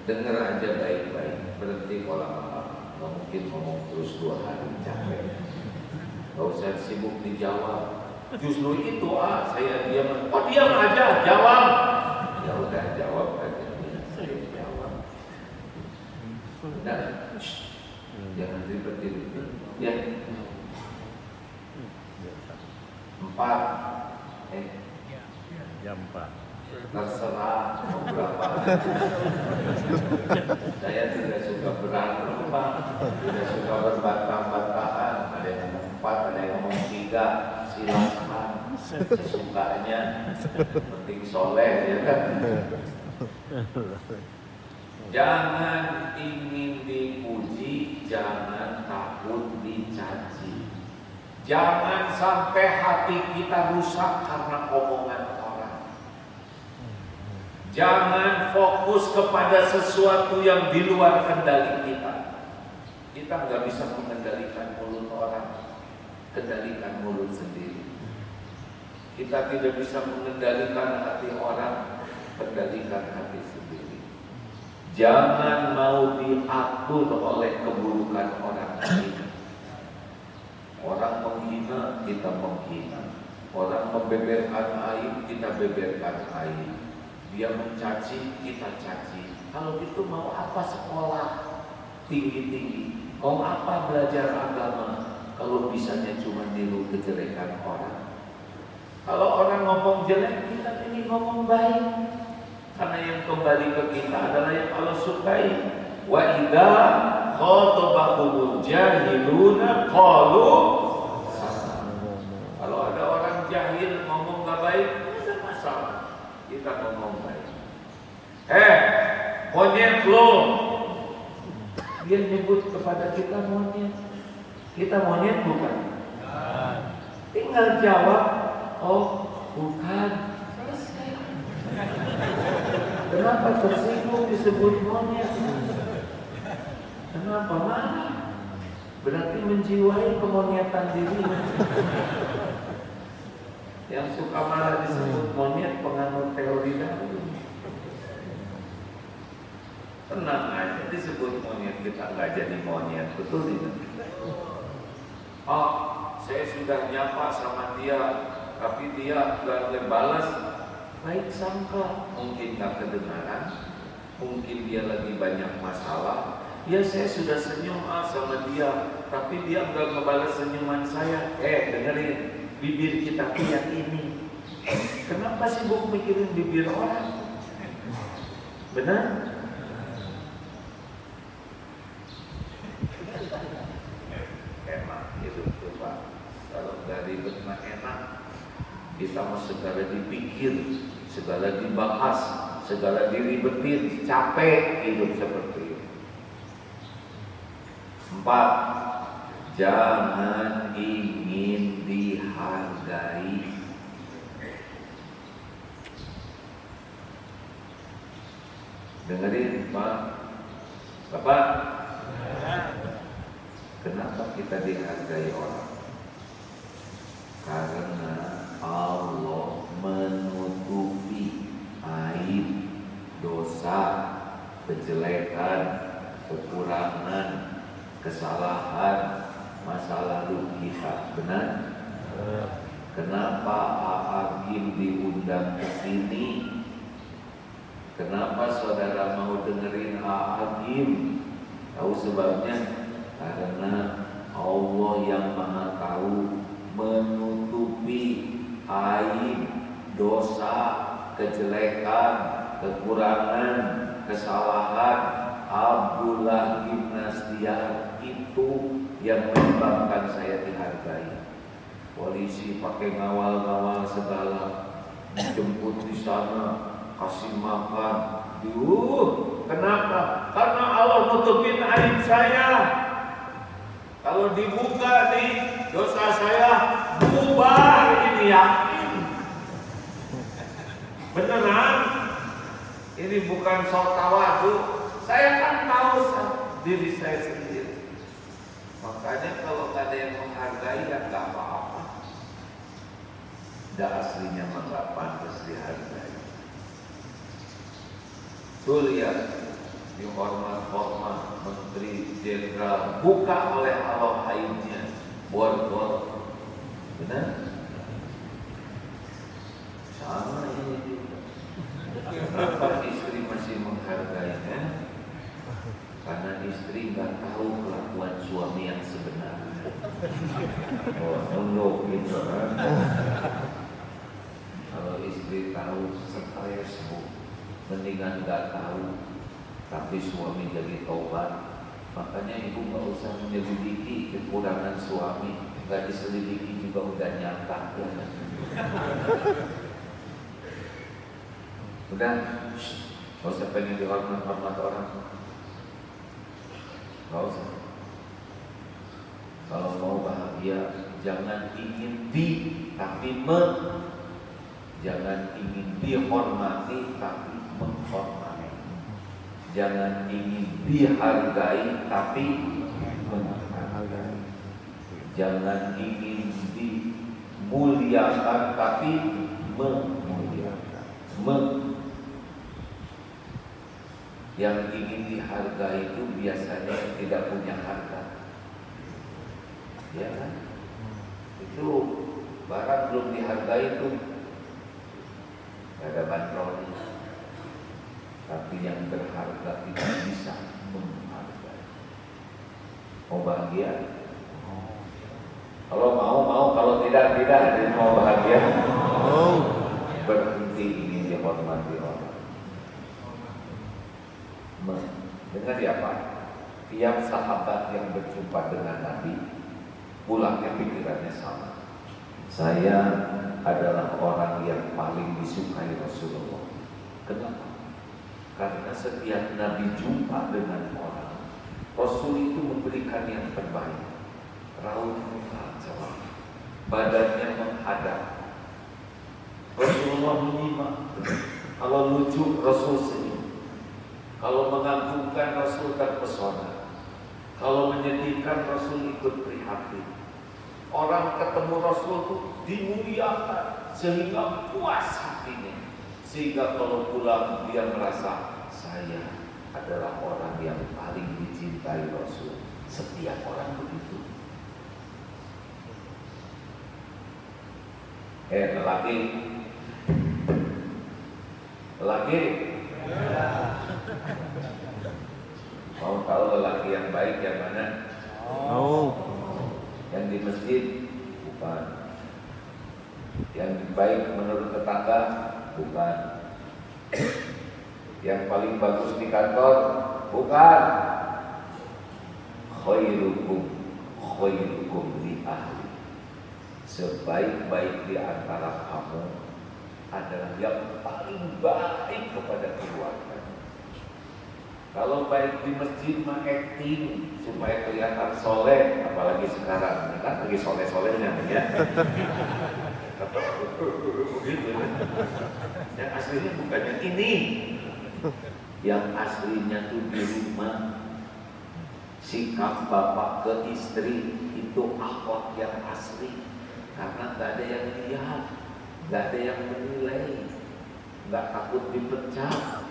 Dengar aja baik-baik, berhenti pola malam. Gak mungkin ngomong terus 2 hari, capek. Gak usah sibuk dijawab. Justru itu saya diam. Oh diam aja, jawab. Ya udah jawab aja. Saya jawab. Udah. Jangan ribet-ribet. Ya. 4. Jam 4. Terserah mau berapa. Saya tidak suka berantem, Pak. Tidak suka berbantah-bantahan. Ada yang ngomong 4, ada yang ngomong 3. Silakan sesukanya. Penting soleh, ya kan? Jangan ingin dipuji, jangan takut dicaci. Jangan sampai hati kita rusak karena omongan orang. Jangan fokus kepada sesuatu yang di luar kendali kita. Kita nggak bisa mengendalikan mulut orang, kendalikan mulut sendiri. Kita tidak bisa mengendalikan hati orang, kendalikan hati sendiri. Jangan mau diatur oleh keburukan orang lain. Orang menghina, kita menghina. Orang membeberkan aib, kita beberkan aib. Dia mencaci, kita caci. Kalau gitu mau apa sekolah tinggi-tinggi? Mau apa belajar agama? Kalau bisanya cuma niru kejelekan orang. Kalau orang ngomong jelek, kita ingin ngomong baik. Karena yang kembali ke kita adalah yang Allah sukai. Wa idza khatabahumul jahiluna qalu. Kalau ada orang jahil ngomong gak baik, tidak masalah. Kita ngomong baik. Monyet lo. Dia nyebut kepada kita monyet. Kita monyet bukan? Tinggal jawab, oh bukan. Kenapa tersinggung disebut monyet? Kenapa marah? Berarti menjiwai kemonyetan diri. Yang suka marah disebut monyet penganut teori dahulu. Tenang aja disebut monyet, kita nggak jadi monyet, betul tidak? Oh, saya sudah nyapa sama dia, tapi dia nggak balas. Baik sangka, mungkin nggak kedengaran, mungkin dia lagi banyak masalah. Ya saya sudah senyum sama dia, tapi dia nggak ngebalas senyuman saya. Dengerin, bibir kita yang ini. Kenapa Kenapa sibuk mikirin bibir orang? Benar? Enak hidup tuh Pak. Kalau nggak ribet mah enak. Kita mau segala dipikir, segala dibahas, segala diribetin, capek hidup seperti itu. 4. Jangan ingin dihargai. Dengerin Pak, Bapak. Kenapa kita dihargai orang? Karena Allah menutupi aib, dosa, kejelekan, kekurangan, kesalahan, masa lalu kita. Benar? Kenapa Agim diundang ke sini? Kenapa saudara mau dengerin Agim? Tahu sebabnya? Karena Allah yang Maha Tahu menutupi aib, dosa, kejelekan, kekurangan, kesalahan Abdullah bin Nasdiyar itu yang menyebabkan saya dihargai. Polisi pakai ngawal-ngawal segala, dijemput di sana, kasih makan. Kenapa? Karena Allah nutupin aib saya. Kalau dibuka nih dosa saya, bubar, ini yakin. Beneran? Ini bukan sok tawadu. Saya kan tahu diri saya sendiri. Makanya kalau ada yang menghargai ya nggak apa-apa. Dah aslinya mah nggak pantas dihargai. Tuh lihat, dihormat-hormat menteri, jenderal, buka oleh Allah aibnya, bor-bor. Benar? Sama ini juga. Kenapa istri masih menghargainya? Karena istri nggak tahu kelakuan suami yang sebenarnya. Oh, nunduk gitu kan? Kalau istri tahu, stres bu. Mendingan nggak tahu, tapi suami jadi taubat. Makanya ibu nggak usah menyelidiki kekurangan suami, nggak diselidiki juga udah nyata. Udah, nggak usah pengen dihormat-hormat orang, nggak usah. Kalau mau bahagia, jangan ingin tapi jangan ingin dihormati tapi menghormati. Jangan ingin dihargai tapi menghargai. Jangan ingin dimuliakan tapi memuliakan. Yang ingin dihargai itu biasanya tidak punya harga. Ya kan? Itu barang belum dihargai itu ada bandrolnya. Tapi yang berharga tidak bisa menghargai. Mau bahagia? Kalau mau, kalau tidak. Jadi mau bahagia? Berhenti ingin dihormati orang. Dengar ya Pak, tiap sahabat yang berjumpa dengan Nabi, pulangnya pikirannya sama. Saya adalah orang yang paling disukai Rasulullah. Kenapa? Karena setiap Nabi jumpa dengan orang, Rasul itu memberikan yang terbaik. Raut muka cerah, badannya menghadap. Rasulullah menyimak. Kalau lucu, Rasul senyum. Kalau mengagumkan, Rasul terpesona. Kalau menyedihkan, Rasul ikut prihatin. Orang ketemu Rasul itu dimuliakan sehingga puas hatinya. Sehingga kalau pulang dia merasa saya adalah orang yang paling dicintai Rasul. Setiap orang begitu. Lelaki mau tahu lelaki yang baik yang mana? Yang di masjid? Bukan. Yang baik menurut tetangga tetangga? Bukan. Yang paling bagus di kantor? Bukan. Khairukum li ahli. Sebaik-baik di antara kamu adalah yang paling baik kepada keluarga. Kalau baik di masjid mah acting supaya kelihatan soleh, apalagi sekarang kan lagi soleh-solehnya ya. Begitu. Yang aslinya bukannya ini. Yang aslinya tuh di rumah. Sikap bapak ke istri itu akhlak yang asli. Karena gak ada yang lihat, gak ada yang menilai, gak takut dipecat.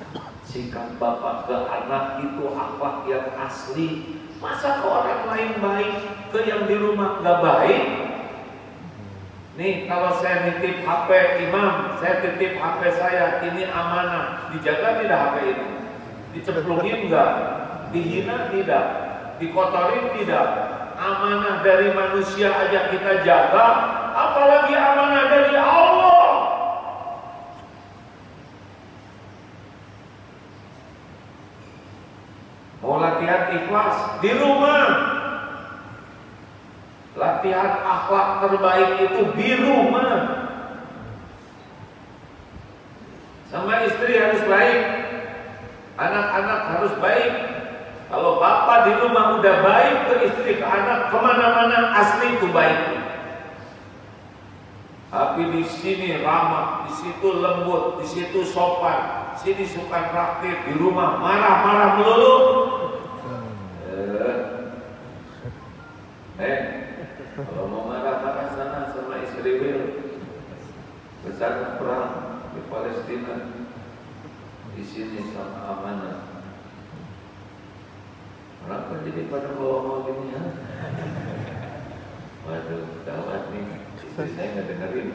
Sikap bapak ke anak itu akhlak yang asli. Masa ke orang lain baik, ke yang di rumah gak baik? Nih kalau saya nitip HP imam, saya titip HP saya, ini amanah. Dijaga tidak HP ini? Dicemplungin enggak? Dihina tidak? Dikotorin tidak? Amanah dari manusia aja kita jaga, apalagi amanah dari Allah. Mau latihan ikhlas di rumah. Latihan akhlak terbaik itu di rumah. Sama istri harus baik, anak-anak harus baik. Kalau bapak di rumah udah baik ke istri, ke anak, kemana-mana asli itu baik. Tapi di sini ramah, di situ lembut, di situ sopan, sini suka traktir, di rumah marah-marah melulu. Kalau mau marah-marah sana sama istri Wil, bersama perang di Palestina, di sini sama amanah. Kenapa jadi pada bawa gini ya? Waduh, gawat nih. Istri saya nggak dengerin.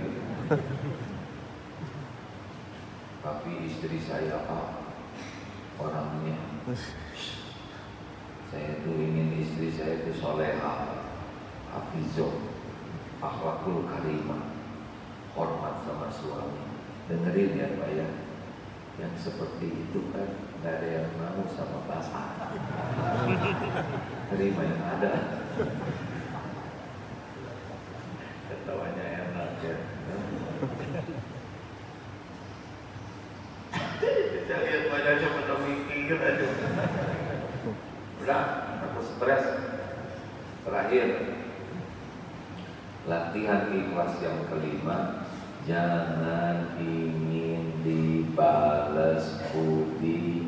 Tapi istri saya orangnya. Saya tuh ingin istri saya itu solehah, hafizah, akhlakul karimah, hormat sama suami. Dengerin ya Pak ya. Yang seperti itu kan nggak ada yang mau sama basah. Terima yang ada. Ketawanya enak ya. Saya lihat wajahnya pada mikir aja. Udah, aku stres. Terakhir, latihan ikhlas yang kelima. Jangan ingin dibalas budi.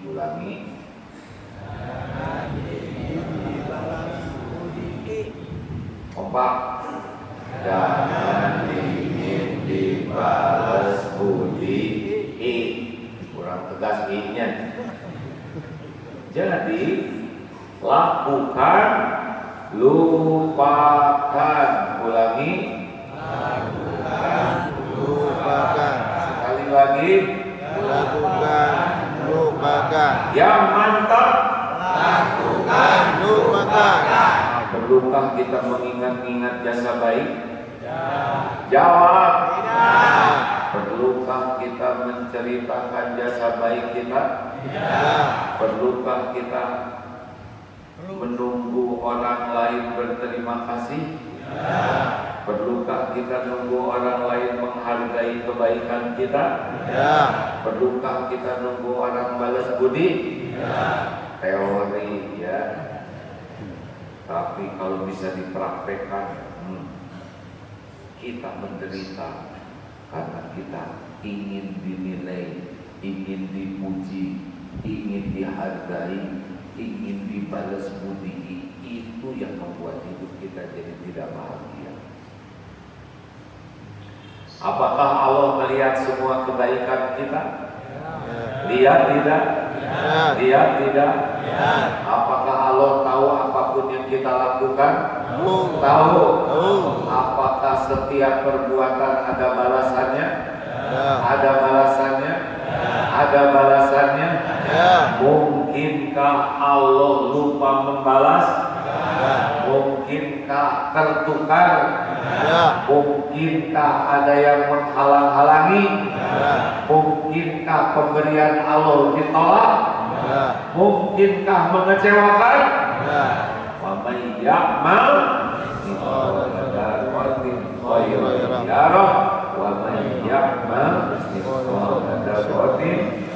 Ulangi. Jangan ingin dibalas budi. Kompak. Jangan ingin dibalas budi. Kurang tegas I-nya. Jadi lakukan, lupakan. Ulangi. Lupakan. Sekali lagi. Lakukan, lupakan. Yang mantap. Lakukan, lupakan. Perlukah kita mengingat-ingat jasa baik? Jawab. Tidak. Perlukah kita menceritakan jasa baik kita? Tidak. Perlukah kita menunggu orang lain berterima kasih? Tidak. Perlukah kita nunggu orang lain menghargai kebaikan kita? Tidak. Perlukah kita nunggu orang balas budi? Tidak. Teori ya. Tapi kalau bisa dipraktekkan, kita menderita karena kita ingin dinilai, ingin dipuji, ingin dihargai, ingin dibalas budi. Itu yang membuat hidup kita jadi tidak bahagia. Apakah Allah melihat semua kebaikan kita? Lihat tidak? Lihat tidak? Apakah Allah tahu apapun yang kita lakukan? Tahu. Apakah setiap perbuatan ada balasannya? Ada balasannya? Ada balasannya? Mungkinkah Allah lupa membalas? Mungkinkah tertukar? Mungkin Mungkinkah ada yang menghalang-halangi? Mungkinkah pemberian Allah ditolak? Mungkinkah mengecewakan? Wa may ya'mal mithqala dzarratin khairan yarah wa may ya'mal mithqala dzarratin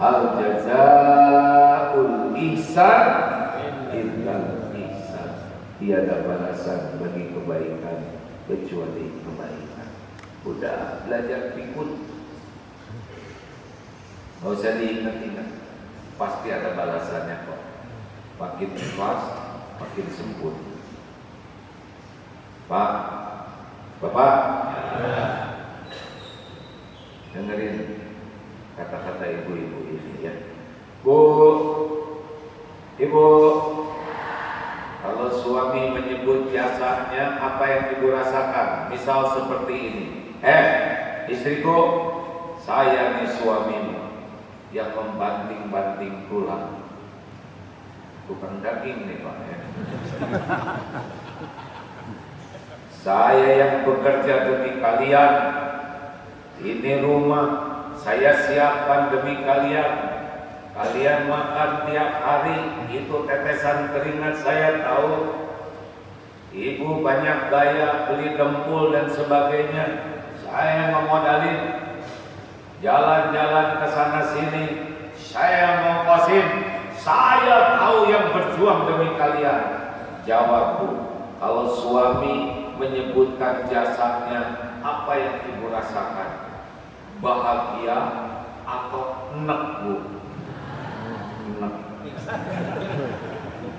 hal jazaa'ul ihsan illal ihsan. Tiada balasan bagi kebaikan kecuali kebaikan. Udah belajar pikun, nggak usah diingat-ingat, pasti ada balasannya kok. Makin ikhlas, makin sempurna. Pak, Bapak, dengerin kata-kata ibu-ibu ini ya. Bu, Ibu, kalau suami menyebut jasanya, apa yang ibu rasakan? Misal seperti ini. Istriku, saya nih suamimu yang membanting-banting tulang. Bukan daging nih Pak ya. Saya yang bekerja demi kalian. Ini rumah saya siapkan demi kalian. Kalian makan tiap hari, itu tetesan keringat saya tahu. Ibu banyak gaya, beli dempul dan sebagainya. Saya memodalin jalan-jalan ke sana sini. Saya ngongkosin. Saya tahu yang berjuang demi kalian. Jawabku, kalau suami menyebutkan jasanya, apa yang ibu rasakan? Bahagia atau enek, Bu? Enek.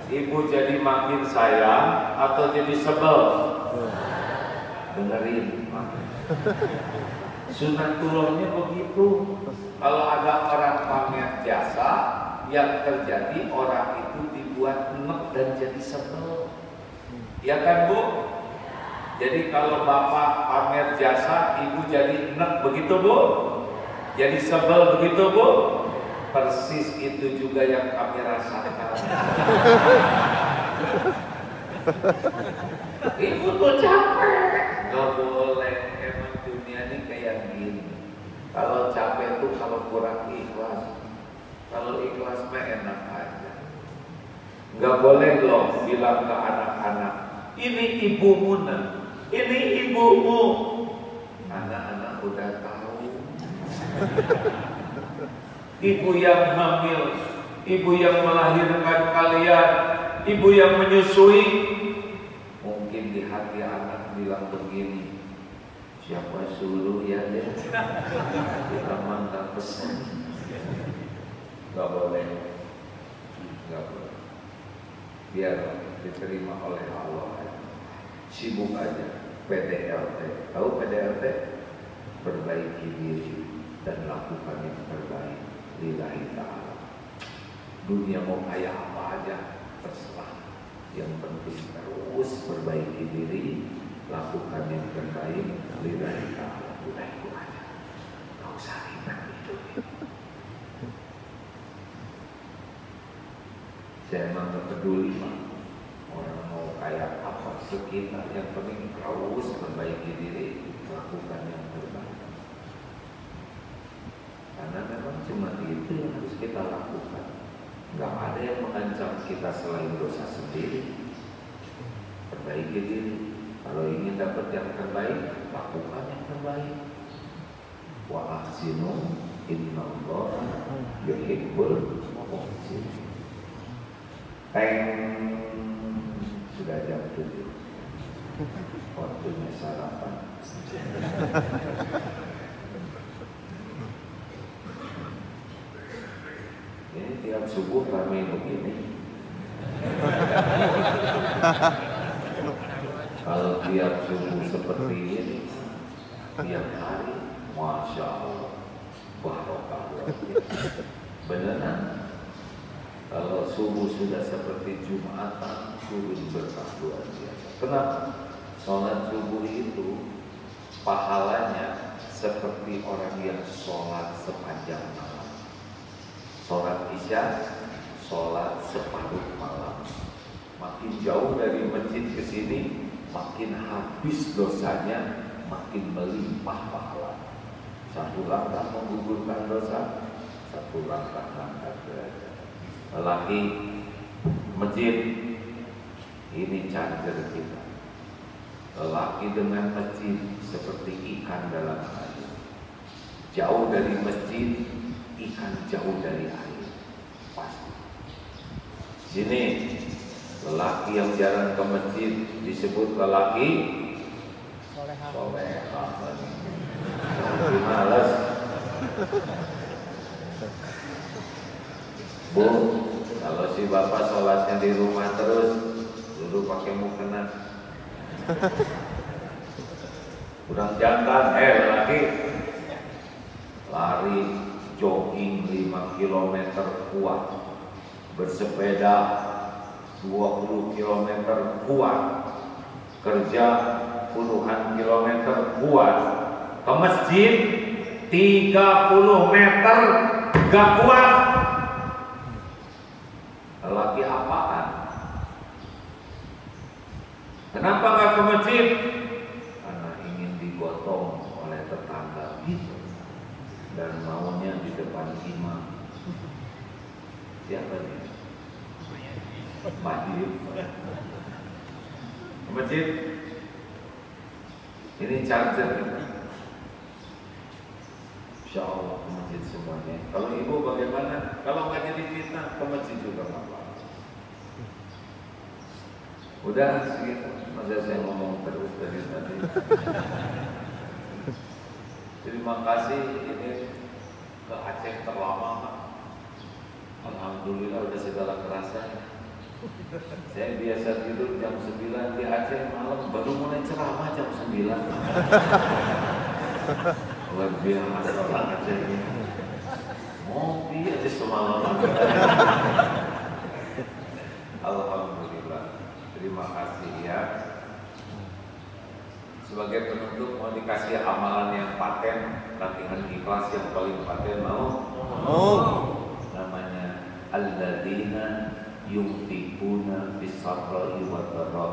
Ibu jadi makin sayang atau jadi sebel? Dengerin, sunatullahnya begitu. Kalau ada orang pamer jasa, yang terjadi orang itu dibuat enek dan jadi sebel. Ya kan Bu? Jadi kalau bapak pamer jasa, ibu jadi enek begitu Bu? Jadi sebel begitu Bu? Persis itu juga yang kami rasakan. Ibu tuh capek. Gak boleh, emang dunia ini kayak gini. Kalau capek tuh kalau kurang ikhlas. Kalau ikhlas mah enak aja. Gak boleh loh bilang ke anak-anak, ini ibumu nah, ini ibumu. Anak-anak udah tahu. Ibu yang hamil, ibu yang melahirkan kalian, ibu yang menyusui. Mungkin di hati anak bilang begini, siapa suruh ya deh, kita mantap pesan. Gak boleh, gak boleh. Biar diterima oleh Allah. Sibuk aja. PDLT, tahu PDLT? Perbaiki diri dan lakukan yang terbaik. Lillahi ta'ala. Dunia mau kaya apa aja terserah. Yang penting terus perbaiki diri, lakukan yang terbaik. Lillahi ta'ala. Udah itu aja. Gak usah ribet hidup. Saya emang gak peduli Pak. Orang mau kaya apa sekitar, yang penting terus perbaiki diri, lakukan yang terbaik. Karena memang cuma itu yang harus kita lakukan. Gak ada yang mengancam kita selain dosa sendiri. Perbaiki diri. Kalau ingin dapat yang terbaik, lakukan yang terbaik. Wa ahsinu innallaha yuhibbul muhsinin. Sudah jam 7. Waktunya sarapan. Ini tiap subuh ramai begini. Kalau tiap subuh seperti ini, tiap hari, Masya Allah, barokah. Beneran. Kalau subuh sudah seperti Jumatan, turun berkah luar biasa. Kenapa? Sholat subuh itu pahalanya seperti orang yang sholat sepanjang malam. Sholat isya, sholat separuh malam. Makin jauh dari masjid ke sini, makin habis dosanya, makin melimpah pahala. Satu langkah menggugurkan dosa, satu langkah angkat derajat. Lelaki masjid ini charger kita. Lelaki dengan masjid seperti ikan dalam air. Jauh dari masjid, ikan jauh dari air. Pasti. Sini lelaki yang jarang ke masjid disebut lelaki soleh. Males. Bu, kalau si bapak sholatnya di rumah terus, dulu pakai mukena. Kurang jantan, lelaki lari jogging 5 km kuat, bersepeda 20 km kuat, kerja puluhan kilometer kuat, ke masjid 30 meter gak kuat. Lelaki apaan? Kenapa gak ke masjid? Karena ingin digotong oleh tetangga gitu, dan maunya di depan imam. Siapa dia? Mahir. Ke masjid. Ini charger kita. Insya Allah ke masjid semuanya. Kalau ibu bagaimana? Kalau nggak jadi fitnah, ke masjid juga nggak apa-apa. Udah segitu. Masa saya ngomong terus dari tadi. Terima kasih. Ini ke Aceh terlama. Alhamdulillah udah segala kerasa. Saya biasa tidur jam 9 di Aceh, malam baru mulai ceramah jam 9. Lebih ada orang Aceh ini. Ngopi aja semalam. Alhamdulillah. Terima kasih ya. Sebagai penutup mau dikasih amalan yang paten, latihan ikhlas yang paling paten mau? Namanya alladzina yunfiquna fis-sarra'i wad-dharra,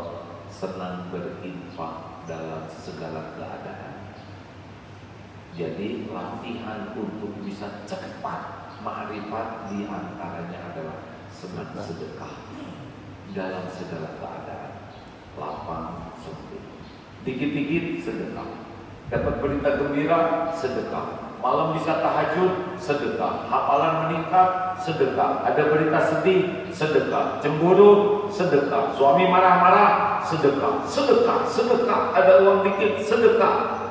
senang berinfak dalam segala keadaan. Jadi latihan untuk bisa cepat ma'rifat di antaranya adalah senang sedekah dalam segala keadaan. Lapang sempit, dikit-dikit sedekah, dapat berita gembira sedekah, malam bisa tahajud sedekah, hafalan meningkat sedekah, ada berita sedih sedekah, cemburu sedekah, suami marah-marah sedekah, sedekah, ada uang dikit sedekah.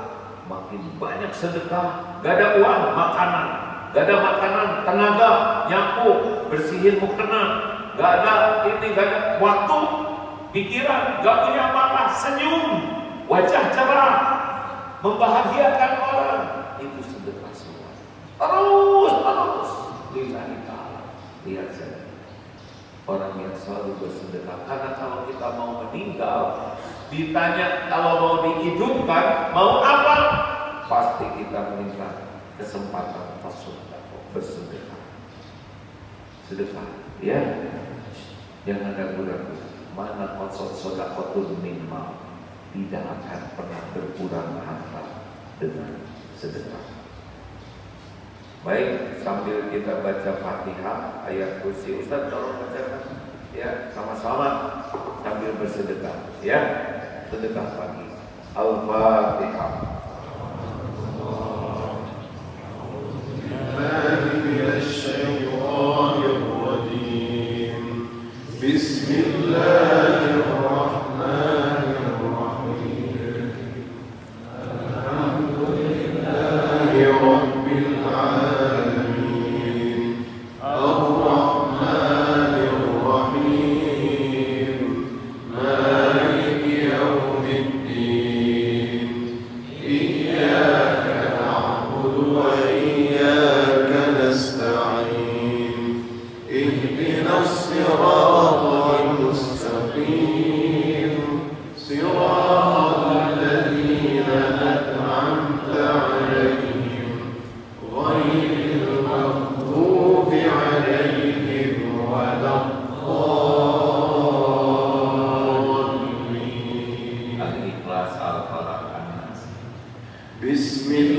Makin banyak sedekah, gak ada uang makanan, gak ada makanan tenaga nyapu bersihin mukena, gak ada ini, gak ada waktu pikiran, gak punya apa-apa, senyum, wajah cerah, membahagiakan orang, itu sedekah semua. Terus lillahi ta'ala. Lihat saja orang yang selalu bersedekah. Karena kalau kita mau meninggal, ditanya kalau mau dihidupkan, mau apa? Pasti kita minta kesempatan bersedekah. Sedekah, ya. Jangan ragu-ragu. Mana konsol sedekahul minimal, tidak akan pernah berkurang harta dengan sedekah. Baik, sambil kita baca Fatihah, ayat kursi, Ustaz tolong bacakan ya, sama-sama sambil bersedekah ya. Sedekah pagi. Al-Fatihah. Bismillahirrahmanirrahim. Alhamdulillahi Rabbil alamin. Ar-Rahmanir Rahim. Maliki yaumiddin.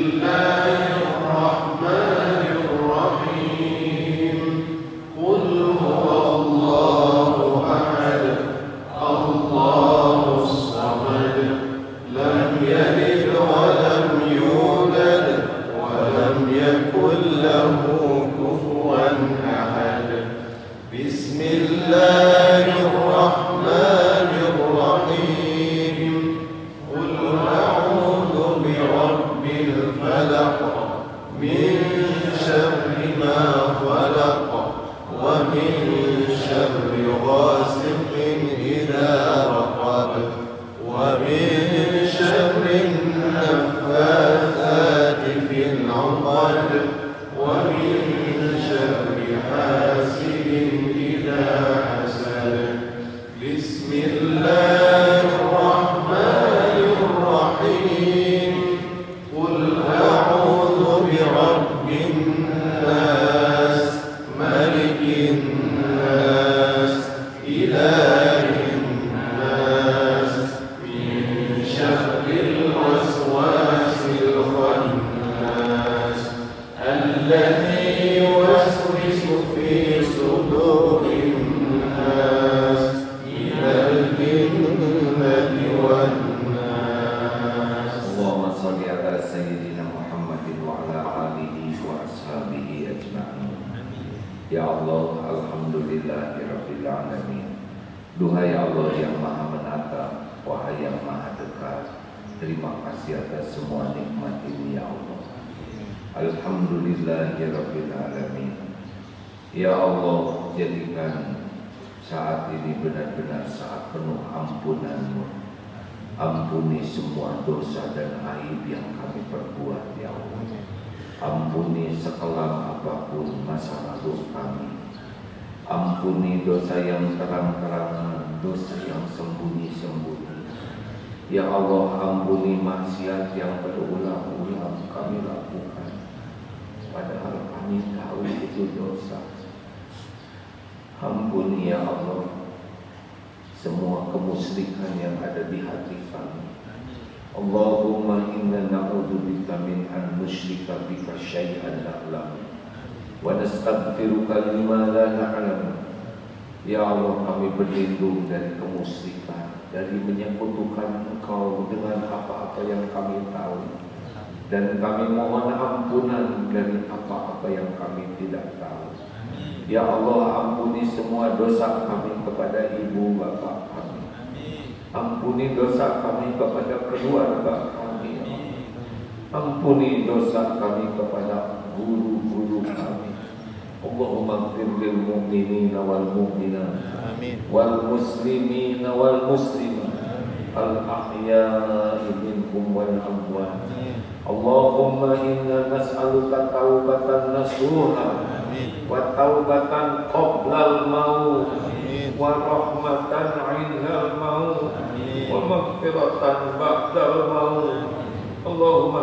Bismillahirrahmanirrahim. Qul huwallahu ahad, Allahus samad, lam yalid wa lam yulad wa lam yakul lahu kufuwan ahad. Bismillahirrahmanirrahim. Qul a'udzu birabbil falaq, min syarri ma khalaq, wa min syarri ghasiqin idza waqab, wa min syarri naffatsati fil 'uqad, wa min syarri hasidin idza hasad. Bismillahirrahmanirrahim. Qul a'udzu birabbin nas, malikin nas, ilahin nas, min syarril waswasil khannas, alladzi yuwaswisu fi sudurin nas, minal jinnati wan nas. Allahumma shalli ala sayyidina Muhammadin wa ala alihi wa ashabihi ajma'in. Ya Allah, alhamdulillahirabbil alamin. Duhai Allah yang Maha Menata, wahai yang Maha Dekat, terima kasih atas semua nikmat ini ya Allah. Alhamdulillahirabbil alamin. Ya Allah, jadikan saat ini benar-benar saat penuh ampunan-Mu. Ampuni semua dosa dan aib yang kami perbuat ya Allah. Ampuni sekelam apapun masa lalu kami. Ampuni dosa yang terang-terangan, dosa yang sembunyi-sembunyi. Ya Allah, ampuni maksiat yang berulang-ulang kami lakukan, padahal kami tahu itu dosa. Ampuni ya Allah semua kemusyrikan yang ada di hati kami. Allahumma inna na'udzubika min an nusyrika bika syai'an na'lam wa nastaghfiruka lima la na'lam. Ya Allah, kami berlindung dari kemusyrikan, dari menyekutukan Engkau dengan apa-apa yang kami tahu, dan kami mohon ampunan dari apa-apa yang kami tidak tahu. Ya Allah, ampuni semua dosa kami kepada ibu bapa kami. Ampuni dosa kami kepada keluarga kami. Ampuni dosa kami kepada guru-guru kami. Allahumma ighfir lil mu'minina wal mu'minat, wal muslimina wal muslimat, al ahya'i minhum wal amwat. Allahumma inna nas'aluka taubatan nasuha wa taubatan qoblal maut, wa rahmatan 'indal maut, wa maghfiratan ba'dal maut. Allahumma